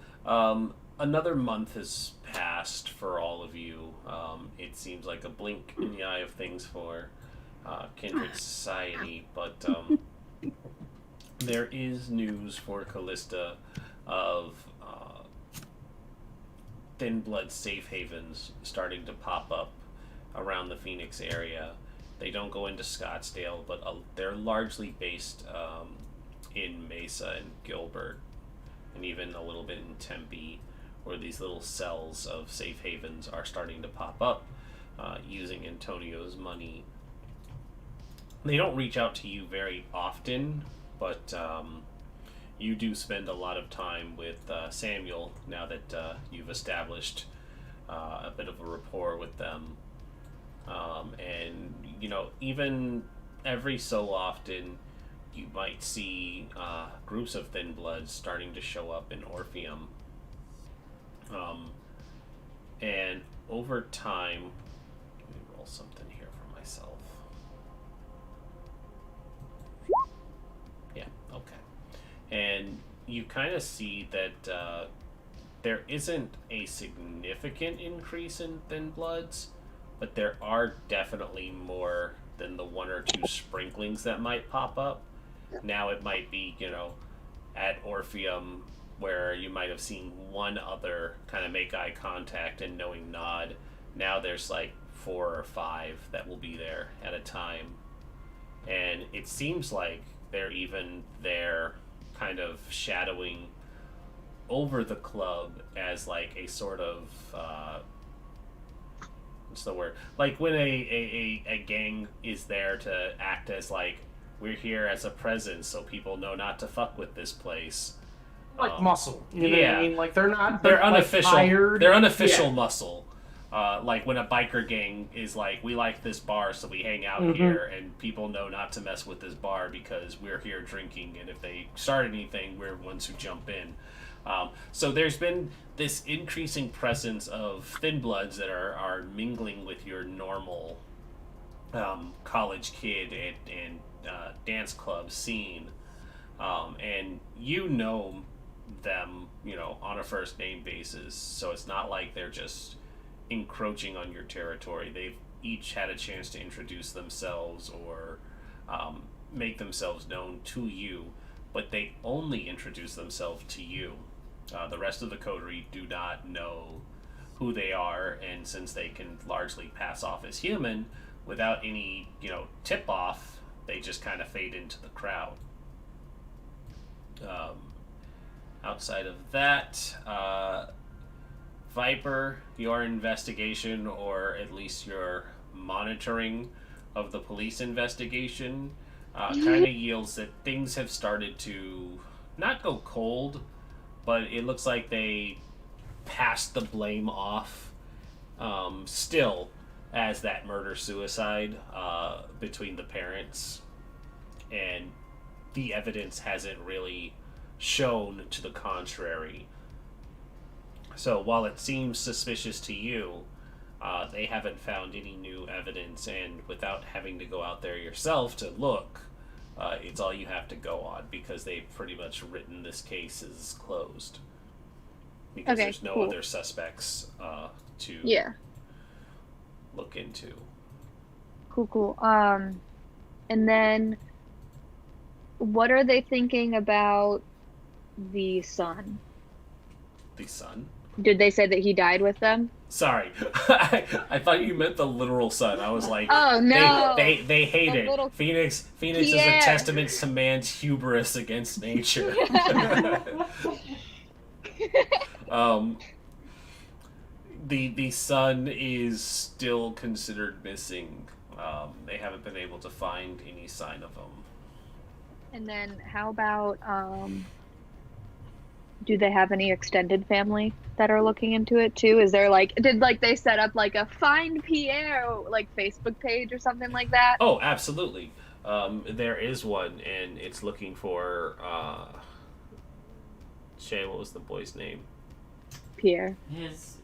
Another month has passed for all of you. It seems like a blink in the eye of things for Kindred Society, but there is news for Callista of thin blood safe havens starting to pop up around the Phoenix area. They don't go into Scottsdale, but they're largely based in Mesa and Gilbert, and even a little bit in Tempe, where these little cells of safe havens are starting to pop up using Antonio's money. They don't reach out to you very often, but you do spend a lot of time with Samuel now that you've established a bit of a rapport with them. And, even every so often, you might see groups of thin bloods starting to show up in Orpheum. And over time, let me roll something here for myself. Yeah, okay. And you kind of see that there isn't a significant increase in thin bloods, but there are definitely more than the one or two sprinklings that might pop up. Now it might be, at Orpheum, where you might have seen one other kind of make eye contact and knowing nod. Now there's like 4 or 5 that will be there at a time. And it seems like they're even there kind of shadowing over the club as like a sort of what's the word? Like when a gang is there to act as like, we're here as a presence so people know not to fuck with this place. Like muscle. You know what I mean? Like they're unofficial. Hired. They're unofficial muscle. Like when a biker gang is like, we like this bar, so we hang out here, and people know not to mess with this bar because we're here drinking, and if they start anything, we're ones who jump in. So there's been this increasing presence of thin bloods that are mingling with your normal college kid and dance club scene, and them, on a first name basis. So it's not like they're just encroaching on your territory. They've each had a chance to introduce themselves or make themselves known to you, but they only introduce themselves to you. The rest of the coterie do not know who they are, and since they can largely pass off as human without any, tip off, they just kind of fade into the crowd. Outside of that, Viper, your investigation, or at least your monitoring of the police investigation, kind of yields that things have started to not go cold, but it looks like they passed the blame off still as that murder-suicide between the parents, and the evidence hasn't really shown to the contrary. So while it seems suspicious to you, they haven't found any new evidence, and without having to go out there yourself to look, it's all you have to go on, because they've pretty much written this case as closed. Because there's no other suspects to look into. Cool. And then what are they thinking about the son? The son? Did they say that he died with them? Sorry, I thought you meant the literal son. I was like, oh no, they hate it. Little... Phoenix is a testament to man's hubris against nature. The son is still considered missing. They haven't been able to find any sign of him. And then how about do they have any extended family that are looking into it too? Is there did they set up like a Find Pierre Facebook page or something like that? Oh, absolutely. There is one, and it's looking for Shay, what was the boy's name? Pierre. His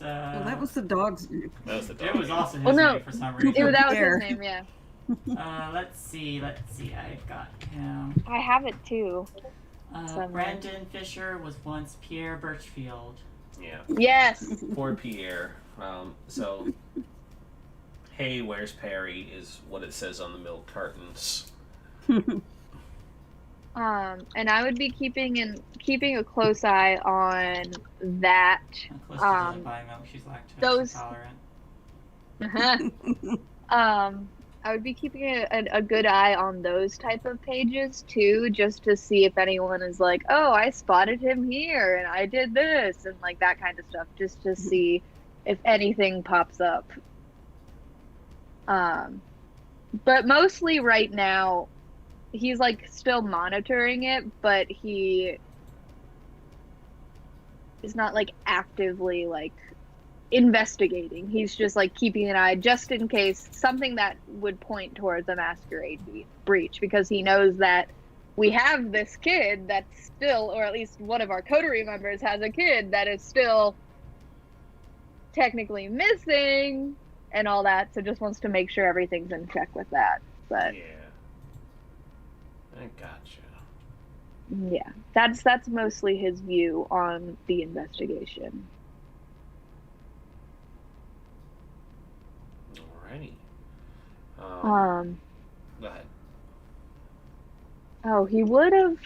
Well, that was the dog's name. That was the dog. It was also his name for some reason. That was his name, yeah. Let's see. I've got him. I have it too. Brandon Fisher was once Pierre Birchfield. Yeah. Yes. Poor Pierre. So, hey, where's Perry is what it says on the milk cartons. And I would be keeping a close eye on that. Close to didn't buy milk. She's lactose those- intolerant. I would be keeping a good eye on those type of pages too, just to see if anyone is like, oh, I spotted him here and I did this and like that kind of stuff, just to see if anything pops up. But mostly right now, he's like still monitoring it, but he is not like actively like investigating. He's just like keeping an eye just in case something that would point towards a masquerade breach, because he knows that we have this kid that's still, or at least one of our coterie members has a kid that is still technically missing and all that, so just wants to make sure everything's in check with that. But Yeah. I gotcha. yeah, that's mostly his view on the investigation. Alrighty. Go ahead. Oh, he would have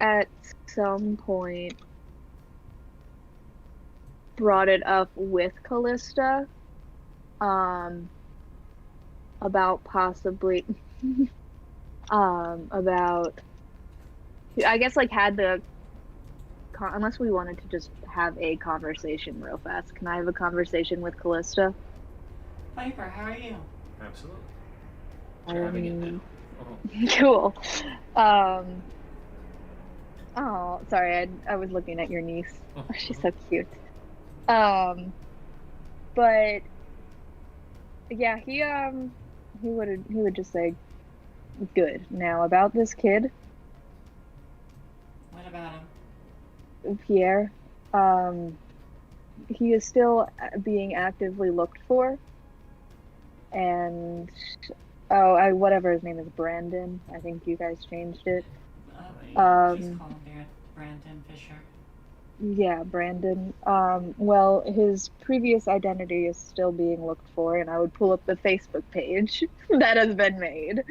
at some point brought it up with Callista, about possibly, about, I guess, like, had the, unless we wanted to just have a conversation real fast. Can I have a conversation with Callista? Piper, how are you? Absolutely. You're having it now. Cool. Oh, sorry, I was looking at your niece. She's so cute. But yeah, he would just say, good. Now about this kid, What about him? Pierre, he is still being actively looked for, and whatever his name is, Brandon. I think you guys changed it. Please call him Brandon Fisher. Yeah, Brandon. Well, his previous identity is still being looked for, and I would pull up the Facebook page that has been made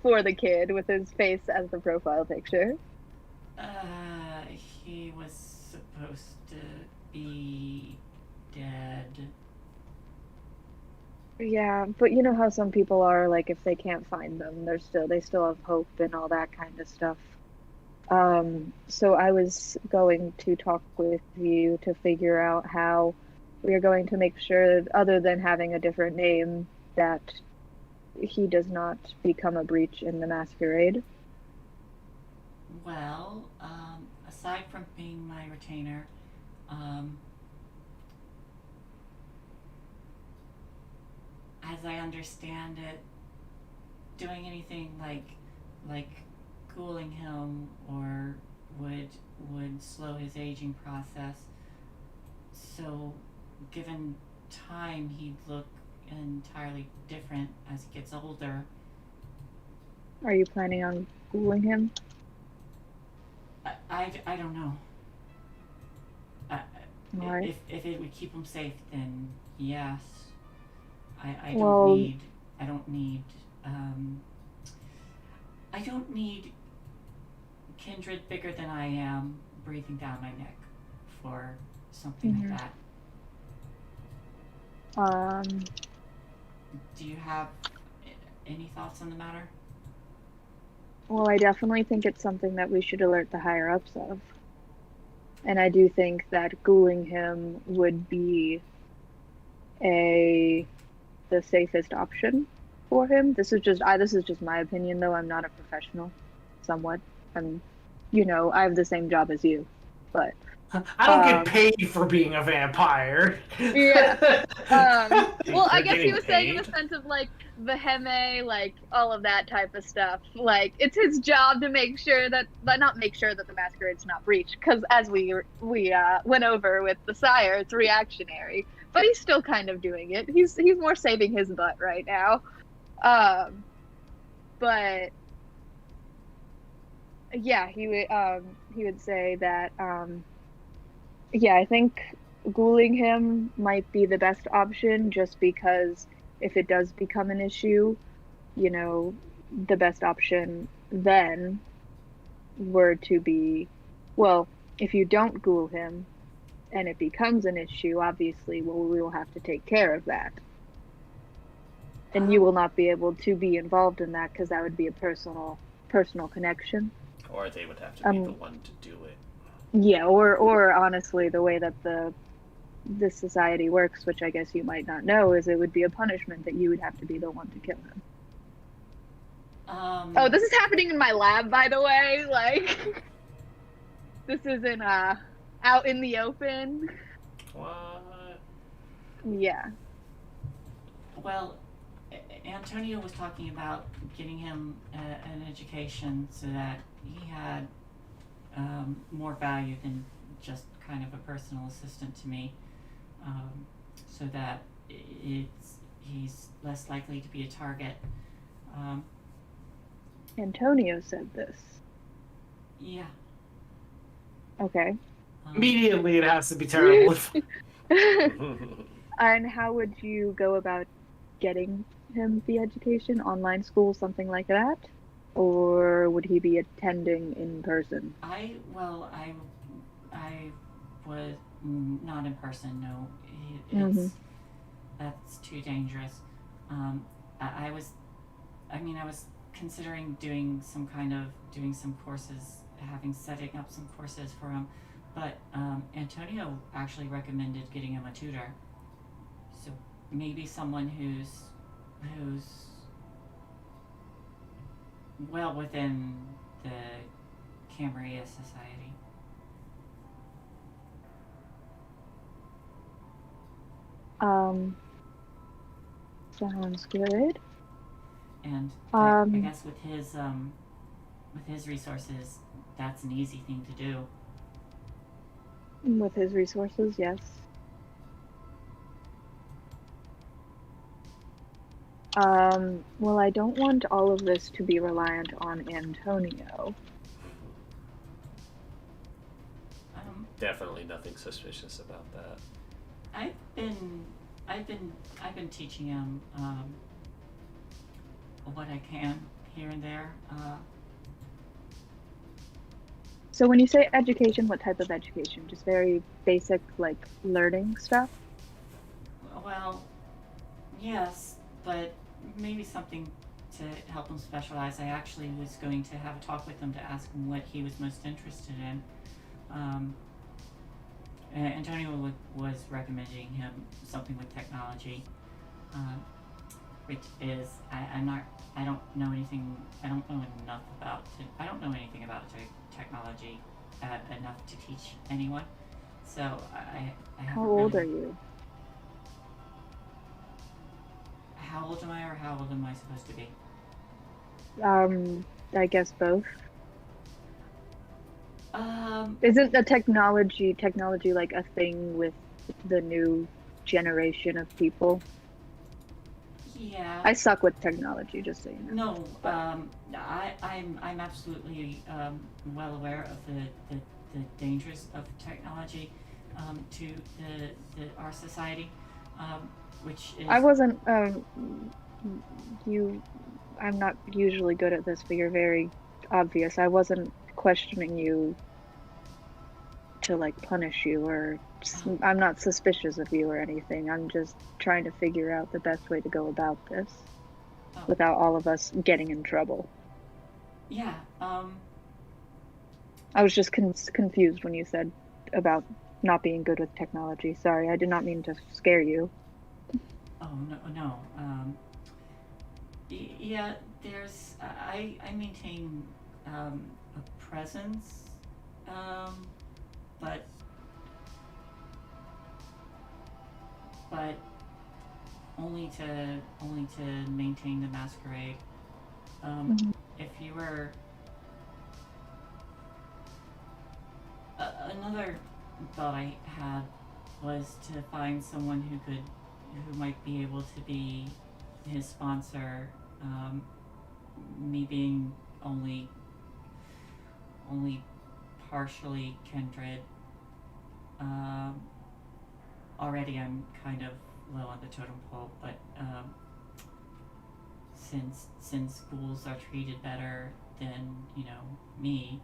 for the kid with his face as the profile picture. He was supposed to be dead. Yeah, but you know how some people are, like, if they can't find them, they still have hope and all that kind of stuff. So I was going to talk with you to figure out how we are going to make sure, other than having a different name, that he does not become a breach in the masquerade. Well, aside from being my retainer, as I understand it, doing anything like cooling him or would slow his aging process. So, given time, he'd look entirely different as he gets older. Are you planning on schooling him? I don't know. Alright. If it would keep him safe, then yes. I don't need kindred bigger than I am breathing down my neck for something like that. Do you have any thoughts on the matter? Well, I definitely think it's something that we should alert the higher ups of. And I do think that ghouling him would be the safest option for him. This is just my opinion, though. I'm not a professional, somewhat. I have the same job as you, but I don't get paid for being a vampire. Yeah. Well, I You're guess he getting was saying in the paid? sense of like VtM, like all of that type of stuff. Like it's his job to make sure that, but not make sure that the masquerade's not breached. Because as we went over with the sire, it's reactionary, but he's still kind of doing it. He's more saving his butt right now. But yeah, he would say that. Yeah, I think ghouling him might be the best option, just because if it does become an issue, the best option then were to be, well, if you don't ghoul him and it becomes an issue, obviously, well, we will have to take care of that. And you will not be able to be involved in that because that would be a personal connection. Or they would have to be the one to do it. Yeah, or honestly, the way that this society works, which I guess you might not know, is it would be a punishment that you would have to be the one to kill him. Oh, this is happening in my lab, by the way. Like, this isn't out in the open. What? Yeah. Well, Antonio was talking about getting him an education so that he had more value than just kind of a personal assistant to me, so that he's less likely to be a target. Antonio said this. Yeah. Okay. Immediately, it has to be terrible. And how would you go about getting him the education? Online school, something like that? Or would he be attending in person? I was not in person. No, it's that's too dangerous. I was considering doing some courses, setting up some courses for him, but Antonio actually recommended getting him a tutor. So maybe someone who's well within the Camarilla Society. Sounds good. And I guess with his resources, that's an easy thing to do. With his resources, yes. Well, I don't want all of this to be reliant on Antonio. Definitely nothing suspicious about that. I've been teaching him what I can here and there. So when you say education, what type of education? Just very basic, like, learning stuff? Well, yes, but maybe something to help him specialize. I actually was going to have a talk with him to ask him what he was most interested in. Antonio was recommending him something with technology, which is I don't know anything about technology enough to teach anyone. So I haven't. How old are you? How old am I, or how old am I supposed to be? I guess both. Isn't the technology like a thing with the new generation of people? Yeah. I suck with technology, just so you know. No, I'm absolutely well aware of the dangers of technology to our society, which is. I wasn't. I'm not usually good at this, but you're very obvious. I wasn't questioning you to like punish you, or I'm not suspicious of you or anything. I'm just trying to figure out the best way to go about this without all of us getting in trouble. Yeah. I was just confused when you said about not being good with technology. Sorry, I did not mean to scare you. Oh no. Yeah, there's. I maintain a presence, but only to maintain the masquerade. If you were another thought I had was to find someone who might be able to be his sponsor. Me being only partially kindred. Already I'm kind of low on the totem pole, but since ghouls are treated better than me.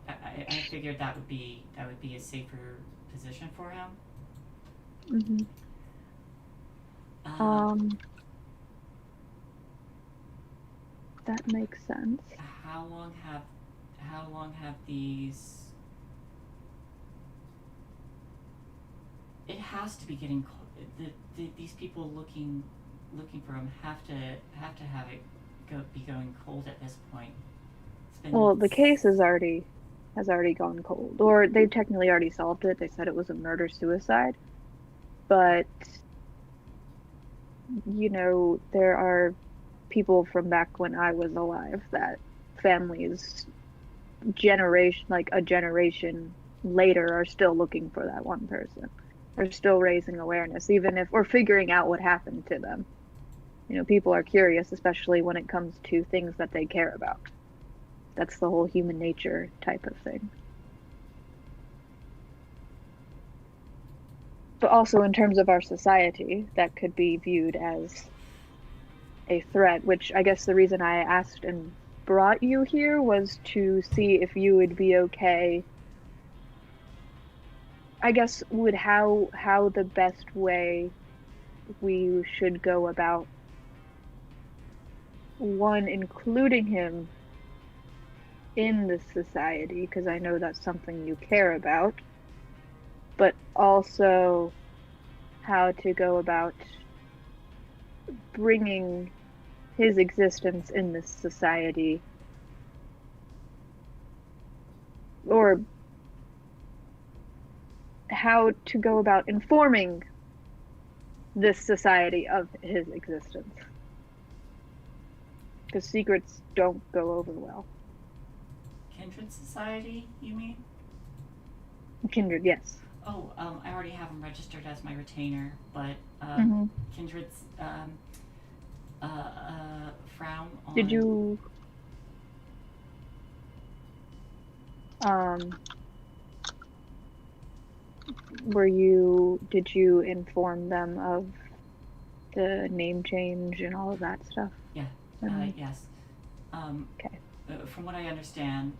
I figured that would be a safer position for him. Mm-hmm. That makes sense. How long have these? It has to be getting cold. These people looking for him have to have it be going cold at this point. Well, the case has already gone cold, or they've technically already solved it. They said it was a murder-suicide, but there are people from back when I was alive that families a generation later are still looking for that one person. They're still raising awareness, even if or figuring out what happened to them. People are curious, especially when it comes to things that they care about. That's the whole human nature type of thing. But also in terms of our society, that could be viewed as a threat, which I guess the reason I asked and brought you here was to see if you would be okay. I guess how the best way we should go about including him in this society, because I know that's something you care about, but also how to go about bringing his existence in this society, or how to go about informing this society of his existence. Because secrets don't go over well. Kindred Society, you mean? Kindred, yes. Oh, I already have him registered as my retainer, but Kindred's frown on. Did you did you inform them of the name change and all of that stuff? Yeah. Yes. Okay. From what I understand,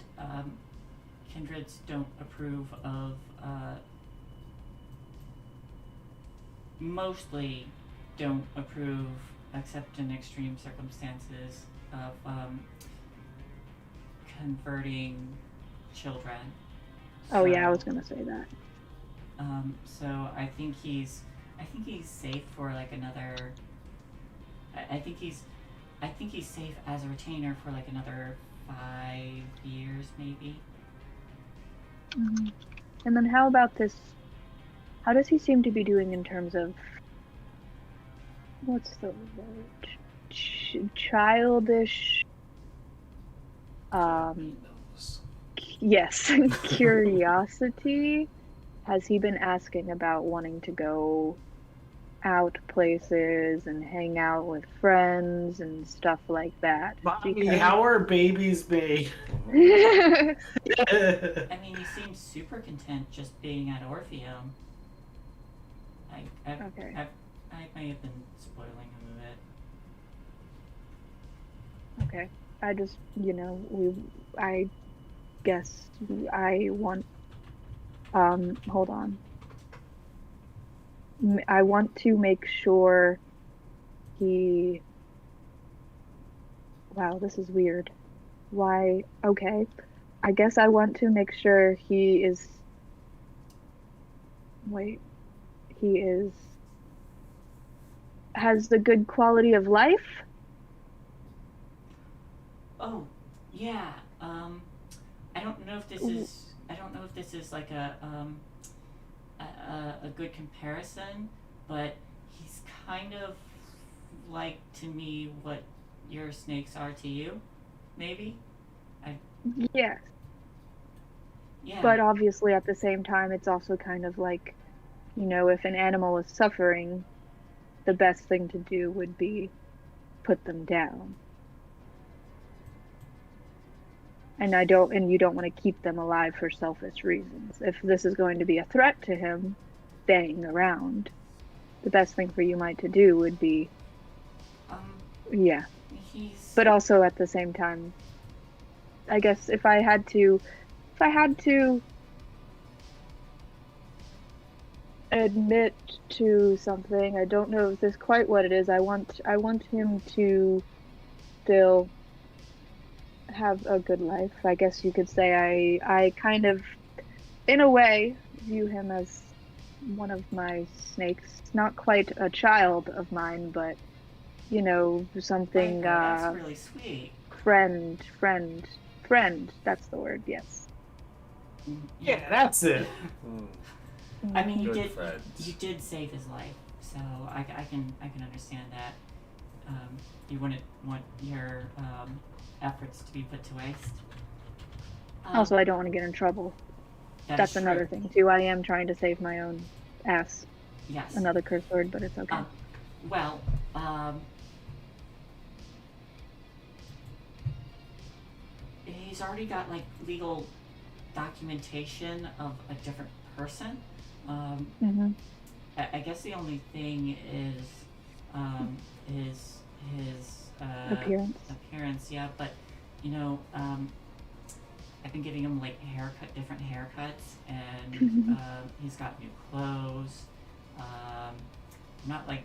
Kindreds don't approve of, mostly don't approve, except in extreme circumstances, of converting children. Oh yeah, I was gonna say that. So I think he's safe for like another. I think he's safe as a retainer for like another 5 years, maybe. Mm-hmm. And then how about this? How does he seem to be doing in terms of what's the word? Childish. Yes, curiosity. Has he been asking about wanting to go out places and hang out with friends and stuff like that? Mommy, how are babies made? I mean, he seems super content just being at Orpheum. I may have been spoiling him a bit. Okay. I just, I guess I want, hold on. I want to make sure wow, this is weird. Why? Okay. I guess I want to make sure he has the good quality of life. Oh, yeah. I don't know if this is like a good comparison, but he's kind of like to me what your snakes are to you, maybe. Yes. Yeah. But obviously at the same time it's also kind of like, if an animal is suffering, the best thing to do would be put them down. And you don't want to keep them alive for selfish reasons. If this is going to be a threat to him staying around, the best thing for you might to do would be, yeah. but also at the same time, I guess if I had to admit to something, I don't know if this is quite what it is. I want him to still have a good life. I guess you could say I kind of, in a way, view him as one of my snakes. Not quite a child of mine, but something. That's really sweet. Friend. That's the word. Yes. Yeah, that's it. I mean, you Good did friends. you did save his life, so I can understand that. You wouldn't want your efforts to be put to waste. Also, I don't want to get in trouble. That's is another true. thing too. I am trying to save my own ass. Yes. Another curse word, but it's okay. Well, he's already got like legal documentation of a different person. Mm-hmm. I guess the only thing is his appearance. Yeah, but I've been getting him like different haircuts, and he's got new clothes. I'm not like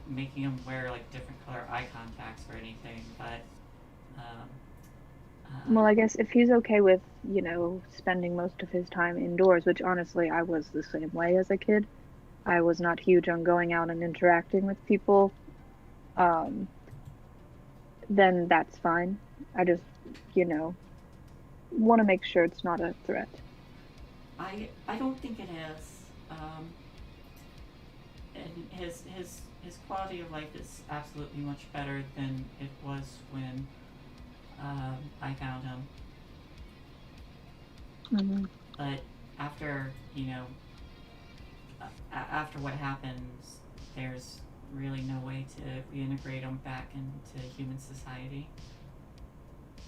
making him wear like different color eye contacts or anything, but Well, I guess if he's okay with, spending most of his time indoors, which honestly I was the same way as a kid. I was not huge on going out and interacting with people. Then that's fine. I just, want to make sure it's not a threat. I don't think it is. And his quality of life is absolutely much better than it was when I found him. Mm-hmm. But after after what happens, there's really no way to reintegrate him back into human society.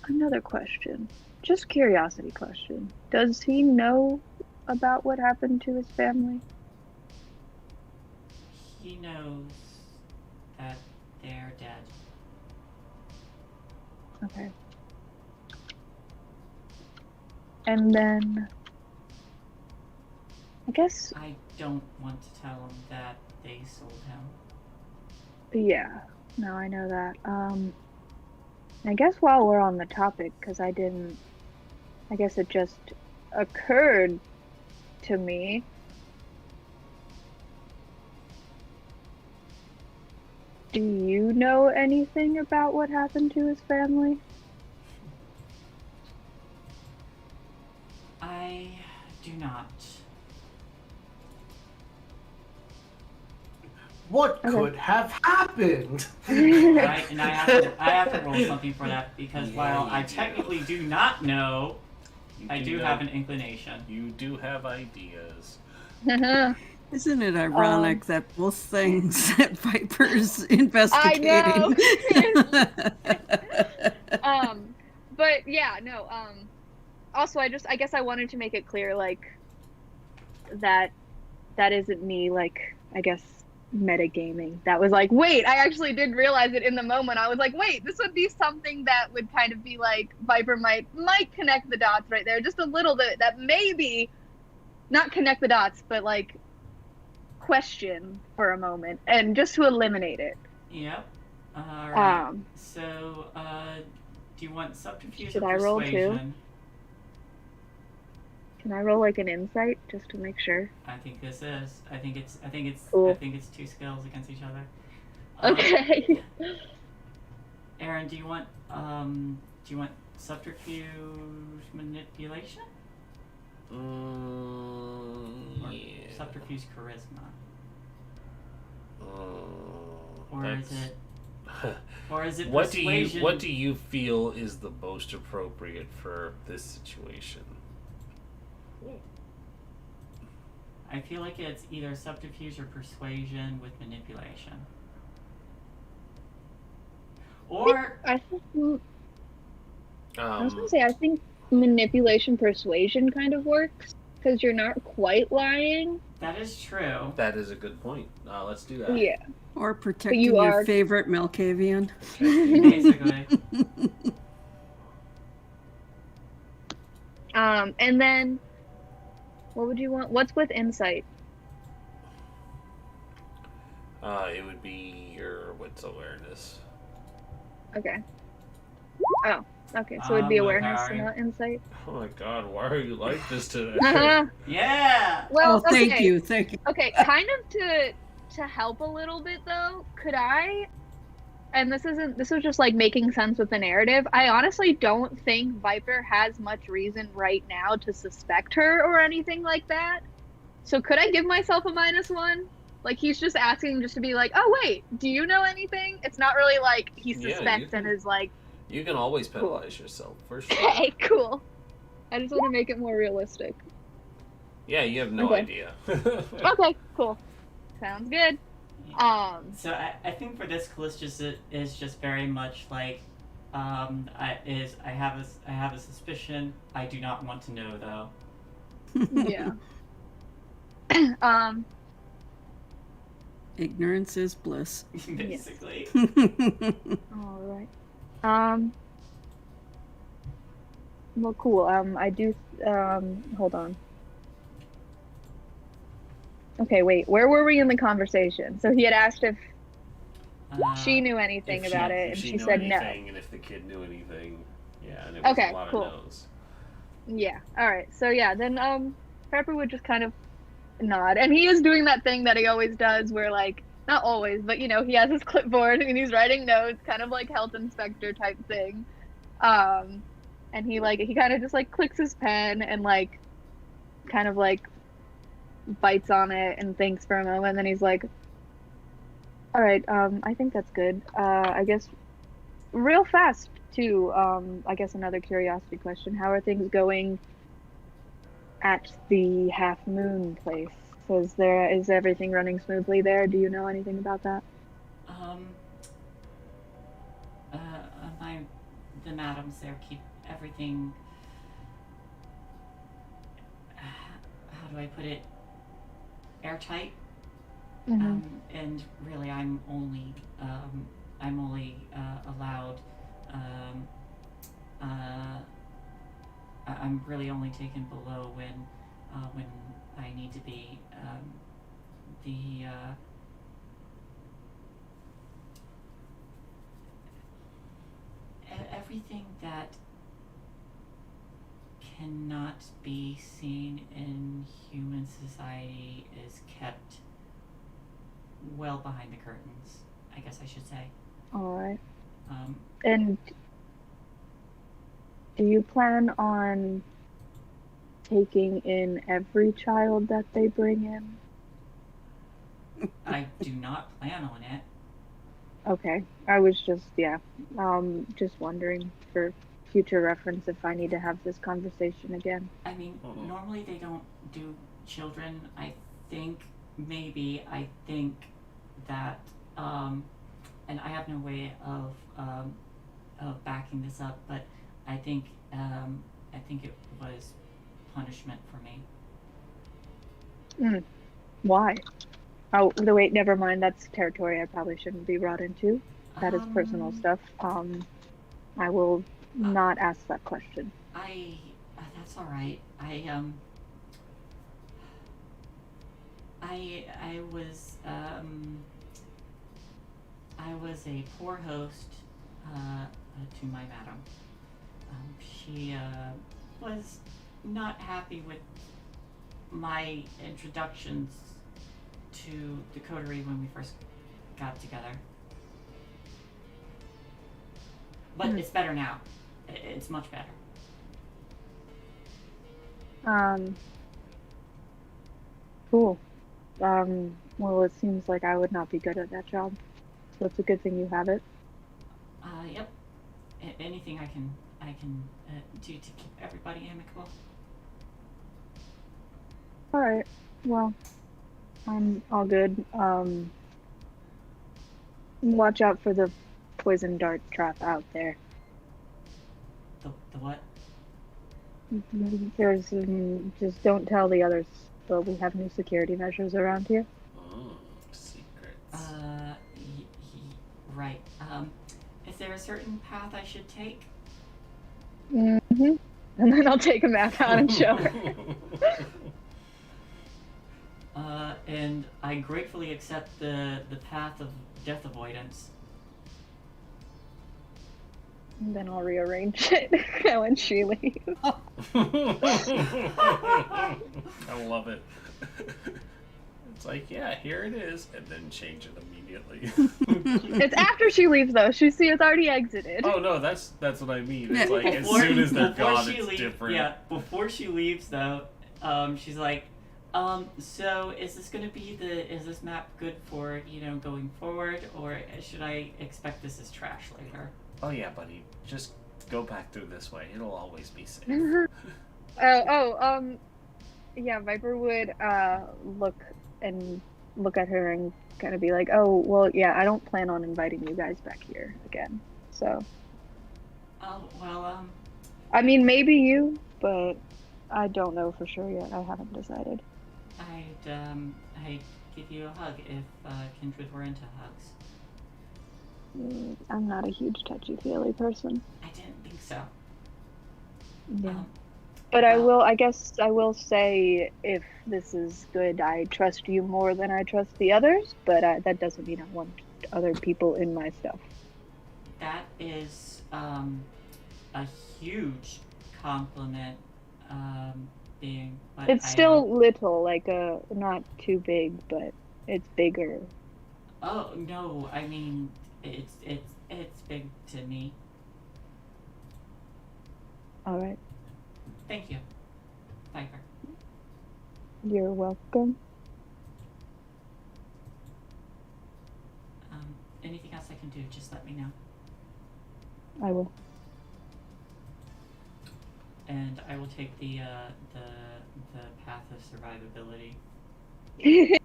Another question. Just curiosity question. Does he know about what happened to his family? He knows that they're dead. Okay. And then, I guess, I don't want to tell him that they sold him. yeah. No, I know that. I guess while we're on the topic, because I guess it just occurred to me. Do you know anything about what happened to his family? I do not. What Okay. could have happened? Right? And I have to roll something for that because while I technically do not know, I do have an inclination. You do have ideas. Isn't it ironic that both things that Viper's investigating? But yeah, no, also I guess I wanted to make it clear, like, that isn't me, like, I guess, metagaming. That was like, wait, I actually did realize it in the moment. I was like, wait, this would be something that would kind of be like, Viper might connect the dots right there, just a little bit, that maybe, not connect the dots, but like, question for a moment, and just to eliminate it. Yep. Alright. Um, So, do you want subterfuge Should or I roll too? persuasion? Can I roll like an insight just to make sure? I think this is. I think it's Cool. two skills against each other. Okay. Aaron, do you want subterfuge manipulation? Or Yeah. subterfuge charisma? Or That's- is it or is it What persuasion? what do you feel is the most appropriate for this situation? I feel like it's either subterfuge or persuasion with manipulation. Or I think I was Um, gonna say, I think manipulation persuasion kind of works because you're not quite lying. that is true. that is a good point. Let's do that. Yeah. Or protecting you your are- favorite Malkavian. Basically. And then, what would you want? What's with insight? It would be your wits awareness. Okay. Oh, okay. So it'd be awareness and willpower. not insight. Oh my god, why are you like this today? Yeah! Well, Oh, thank okay. you, thank you. Okay, kind of to help a little bit though, could I, and this was just like making sense with the narrative. I honestly don't think Viper has much reason right now to suspect her or anything like that. So could I give myself a -1? Like he's just asking just to be like, "Oh wait, do you know anything?" It's not really like he Yeah, you suspects and can- is like, You can always penalize yourself, for sure. "Hey, cool." I just want to make it more realistic. Yeah, you have no Okay. idea. Okay, cool. Sounds good. So I think for this, Callista is just very much like, I have a suspicion. I do not want to know though. Yeah. Ignorance is bliss. Basically. All right. Well, cool. I do. Hold on. Okay, wait. Where were we in the conversation? So he had asked if she knew anything If about she- it, if and she knew said no. anything, and if the kid knew anything. Yeah, and it was Okay, a lot cool. of no's. Yeah. All right. So yeah, then Pepper would just kind of nod, and he is doing that thing that he always does, where like not always, but he has his clipboard and he's writing notes, kind of like health inspector type thing. And he kind of just like clicks his pen and like kind of like bites on it and thinks for a moment, and then he's like, all right, I think that's good. I guess real fast too, I guess another curiosity question. How are things going at the Half Moon place? Is everything running smoothly there? Do you know anything about that? The madams there keep everything. How do I put it? Airtight. Mm-hmm. And really, I'm only allowed. I'm really only taken below when I need to be. Everything that cannot be seen in human society is kept well behind the curtains, I guess I should say. All right. Um, And do you plan on taking in every child that they bring in? I do not plan on it. Okay. I was just just wondering for future reference if I need to have this conversation again. I mean, Mhm. normally they don't do children. I think that, and I have no way of backing this up, but I think it was punishment for me. Why? Oh, wait, never mind. That's territory I probably shouldn't be brought into. That is personal stuff. I will not ask that question. That's all right. I was a poor host to my madam. She was not happy with my introductions to the coterie when we first got together. But it's better now. It's much better. Cool. Well, it seems like I would not be good at that job. So it's a good thing you have it. Yep. Anything I can do to keep everybody amicable. All right. Well, I'm all good. Watch out for the poison dart trap out there. The what? There's just don't tell the others, but we have new security measures around here. Secrets. right. Is there a certain path I should take? And then I'll take a map out and show her. And I gratefully accept the path of death avoidance. And then I'll rearrange it when she leaves. I love it. It's like, yeah, here it is, and then change it immediately. It's after she leaves, though. It's already exited. Oh no, that's what I mean. It's like as soon as they're gone, it's different. Yeah, before she leaves though, she's like, so is this map good for, going forward, or should I expect this as trash later? Oh yeah, buddy, just go back through this way. It'll always be safe. Yeah, Viper would look at her and kind of be like, oh, well, yeah, I don't plan on inviting you guys back here again. So. Oh, well, I mean, maybe you, but I don't know for sure yet. I haven't decided. I'd give you a hug if Kindred were into hugs. I'm not a huge touchy-feely person. I didn't think so. Yeah. But I will say, if this is good, I trust you more than I trust the others, but that doesn't mean I want other people in my stuff. That is a huge compliment, but it's still little, like not too big, but it's bigger. Oh no, I mean it's big to me. All right. Thank you, Viper. You're welcome. Anything else I can do, just let me know. I will. And I will take the path of survivability. It's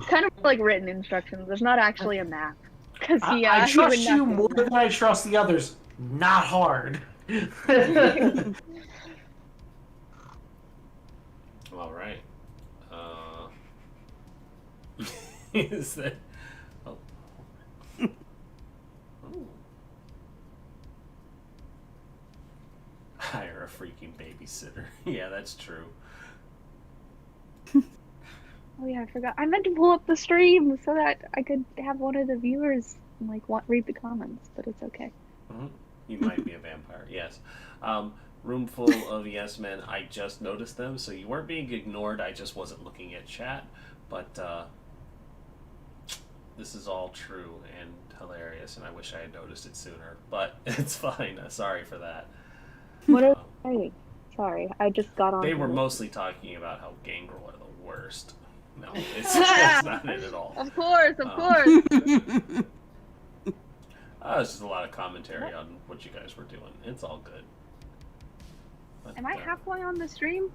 kind of like written instructions. There's not actually a map. Cause I trust you more than I trust the others. Not hard. All right. Is that? Oh. Ooh. Hire a freaking babysitter. Yeah, that's true. Oh yeah, I forgot. I meant to pull up the stream so that I could have one of the viewers read the comments, but it's okay. Mm-hmm. You might be a vampire. Yes. Room full of yes men. I just noticed them, so you weren't being ignored. I just wasn't looking at chat, but this is all true and hilarious, and I wish I had noticed it sooner. But it's fine. Sorry for that. What are they saying? Sorry, I just got on. They were mostly talking about how Gangrel are the worst. No, that's not it at all. Of course. It's just a lot of commentary on what you guys were doing. It's all good. But, am I halfway on the stream?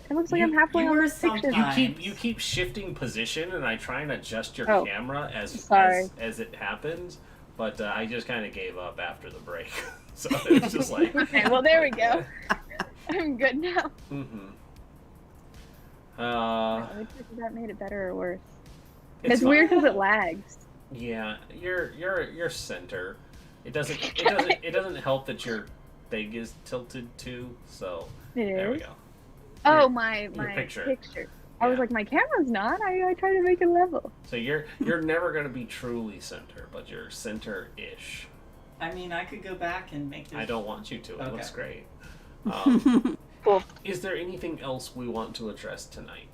It looks like I'm halfway on this picture. You keep shifting position, and I try and adjust your camera as it happens. But I just kind of gave up after the break, so it's just like. Okay, well there we go. I'm good now. Mm-hmm. That made it better or worse. It's weird because it lags. Yeah, your center. It doesn't help that your thing is tilted too. So there we go. Oh, my picture. I was like, my camera's not. I try to make it level. So you're never gonna be truly center, but you're center-ish. I mean, I could go back and make this. I don't want you to. It looks great. Cool. Is there anything else we want to address tonight?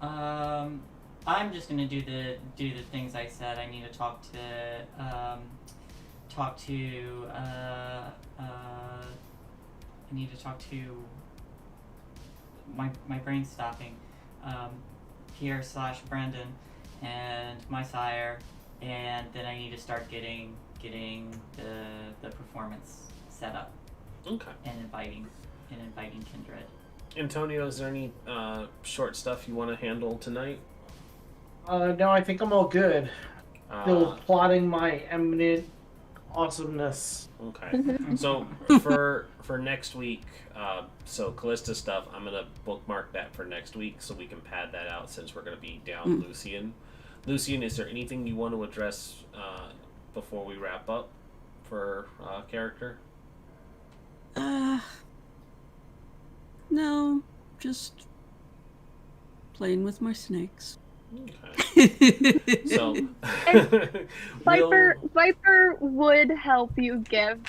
I'm just gonna do the things I said. I need to talk to I need to talk to my brain's stopping. Pierre/Brandon and my sire, and then I need to start getting the performance set up. Okay. And inviting Kindred. Antonio, is there any short stuff you want to handle tonight? No, I think I'm all good. Still plotting my eminent awesomeness. Okay. So for next week, so Callista stuff, I'm gonna bookmark that for next week so we can pad that out since we're gonna be down Lucian. Lucian, is there anything you want to address before we wrap up for character? No, just playing with my snakes. Okay. So, Viper would help you give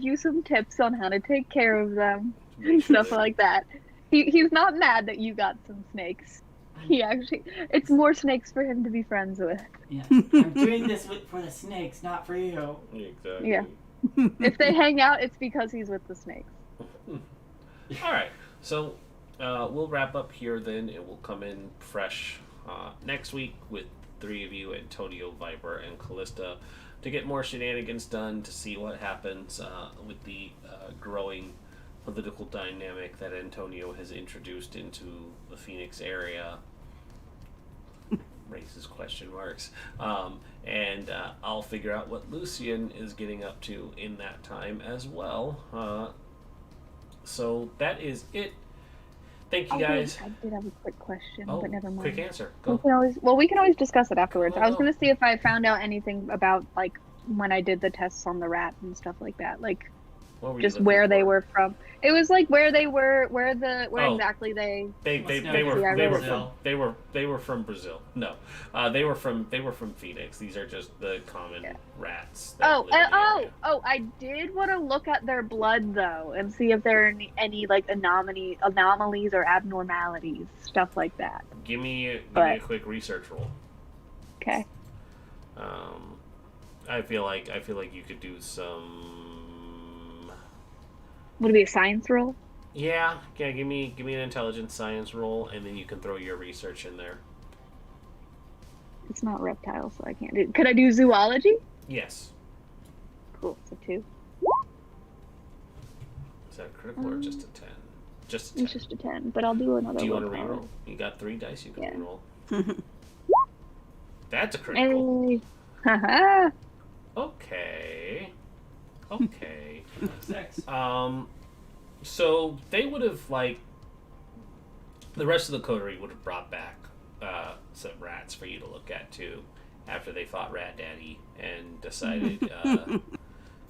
you some tips on how to take care of them and stuff like that. He's not mad that you got some snakes. It's more snakes for him to be friends with. Yeah, I'm doing this for the snakes, not for you. Exactly. Yeah. If they hang out, it's because he's with the snakes. All right. So we'll wrap up here then, and we'll come in fresh next week with 3 of you, Antonio, Viper, and Callista, to get more shenanigans done, to see what happens with the growing political dynamic that Antonio has introduced into the Phoenix area. Raises question marks. And I'll figure out what Lucian is getting up to in that time as well. So that is it. Thank you, guys. I did have a quick question, Oh, but never mind. quick answer. Go. We can always discuss it afterwards. Go, I was go. gonna see if I found out anything about like when I did the tests on the rat and stuff like that, like What were you just looking where they for? were from. It was like where they were, where Oh. exactly they. They Must know were you're they from were Brazil. from they were from Brazil. No, they were from Phoenix. These are just the common rats. that Oh, live in the area. I did want to look at their blood though and see if there are any like anomalies or abnormalities, stuff like that. Give me a quick research roll. Okay. I feel like you could do some. Would it be a science roll? Yeah. Give me an intelligence science roll, and then you can throw your research in there. It's not reptile, so I can't do. Could I do zoology? Yes. Cool. So 2. Is that critical or just a 10? Just a 10. It's just a 10, but I'll do another. Do you want to willpower. reroll? You got 3 dice. You can Yeah. reroll. That's a critical. Hey. Haha. Okay. Sex. So they would have, like, the rest of the coterie would have brought back some rats for you to look at too, after they fought Rat Daddy and decided,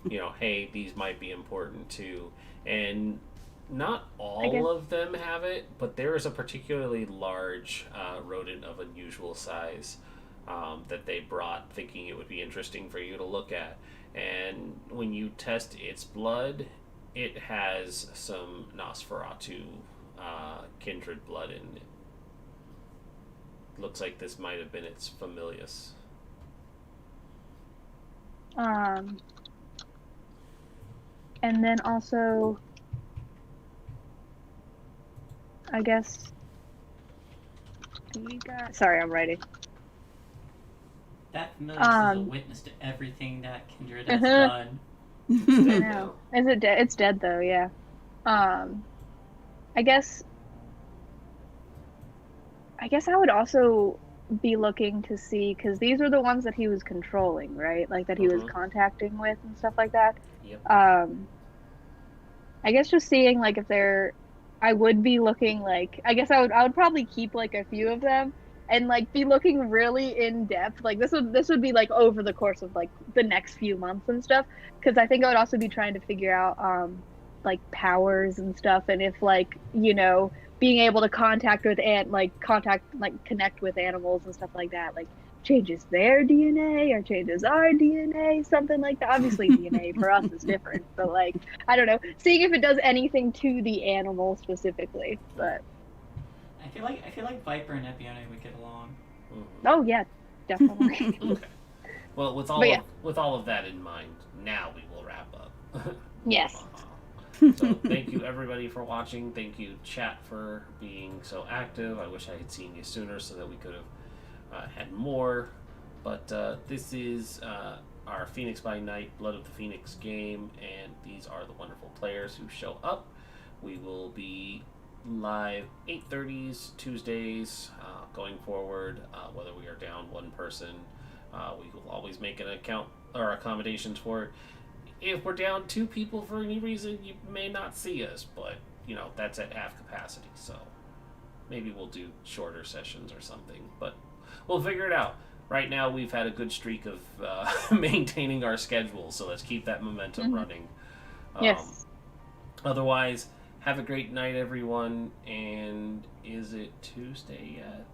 hey, these might be important too. And not all of them have it, but there is a particularly large rodent of unusual size that they brought, thinking it would be interesting for you to look at. And when you test its blood, it has some Nosferatu kindred blood in it. Looks like this might have been its familius. And then also, I guess. Sorry, I'm writing. That familiar is a witness to everything that Kindred has done. I know. Is it dead? It's dead though. Yeah. I guess I would also be looking to see, because these are the ones that he was controlling, right? Like that he was contacting with and stuff like that. Yep. I guess just seeing like if they're. I would be looking like. I guess I would probably keep like a few of them. And like be looking really in depth. Like this would be like over the course of like the next few months and stuff. Because I think I would also be trying to figure out like powers and stuff, and if like being able to connect with animals and stuff like that, like changes their DNA or changes our DNA, something like that. Obviously DNA for us is different, but like I don't know, seeing if it does anything to the animal specifically. But I feel like Viper and Epione would get along. oh yeah, definitely. Okay. Well, with all of that in mind, now we will wrap up. Yes. So thank you everybody for watching. Thank you chat for being so active. I wish I had seen you sooner so that we could have had more. But this is our Phoenix by Night Blood of the Phoenix game, and these are the wonderful players who show up. We will be live 8:30s Tuesdays going forward. Whether we are down one person, we will always make an account or accommodations for it. If we're down 2 people for any reason, you may not see us, but that's at half capacity, so maybe we'll do shorter sessions or something. But we'll figure it out. Right now, we've had a good streak of maintaining our schedule, so let's keep that momentum running. Yes. Otherwise, have a great night, everyone. And is it Tuesday yet?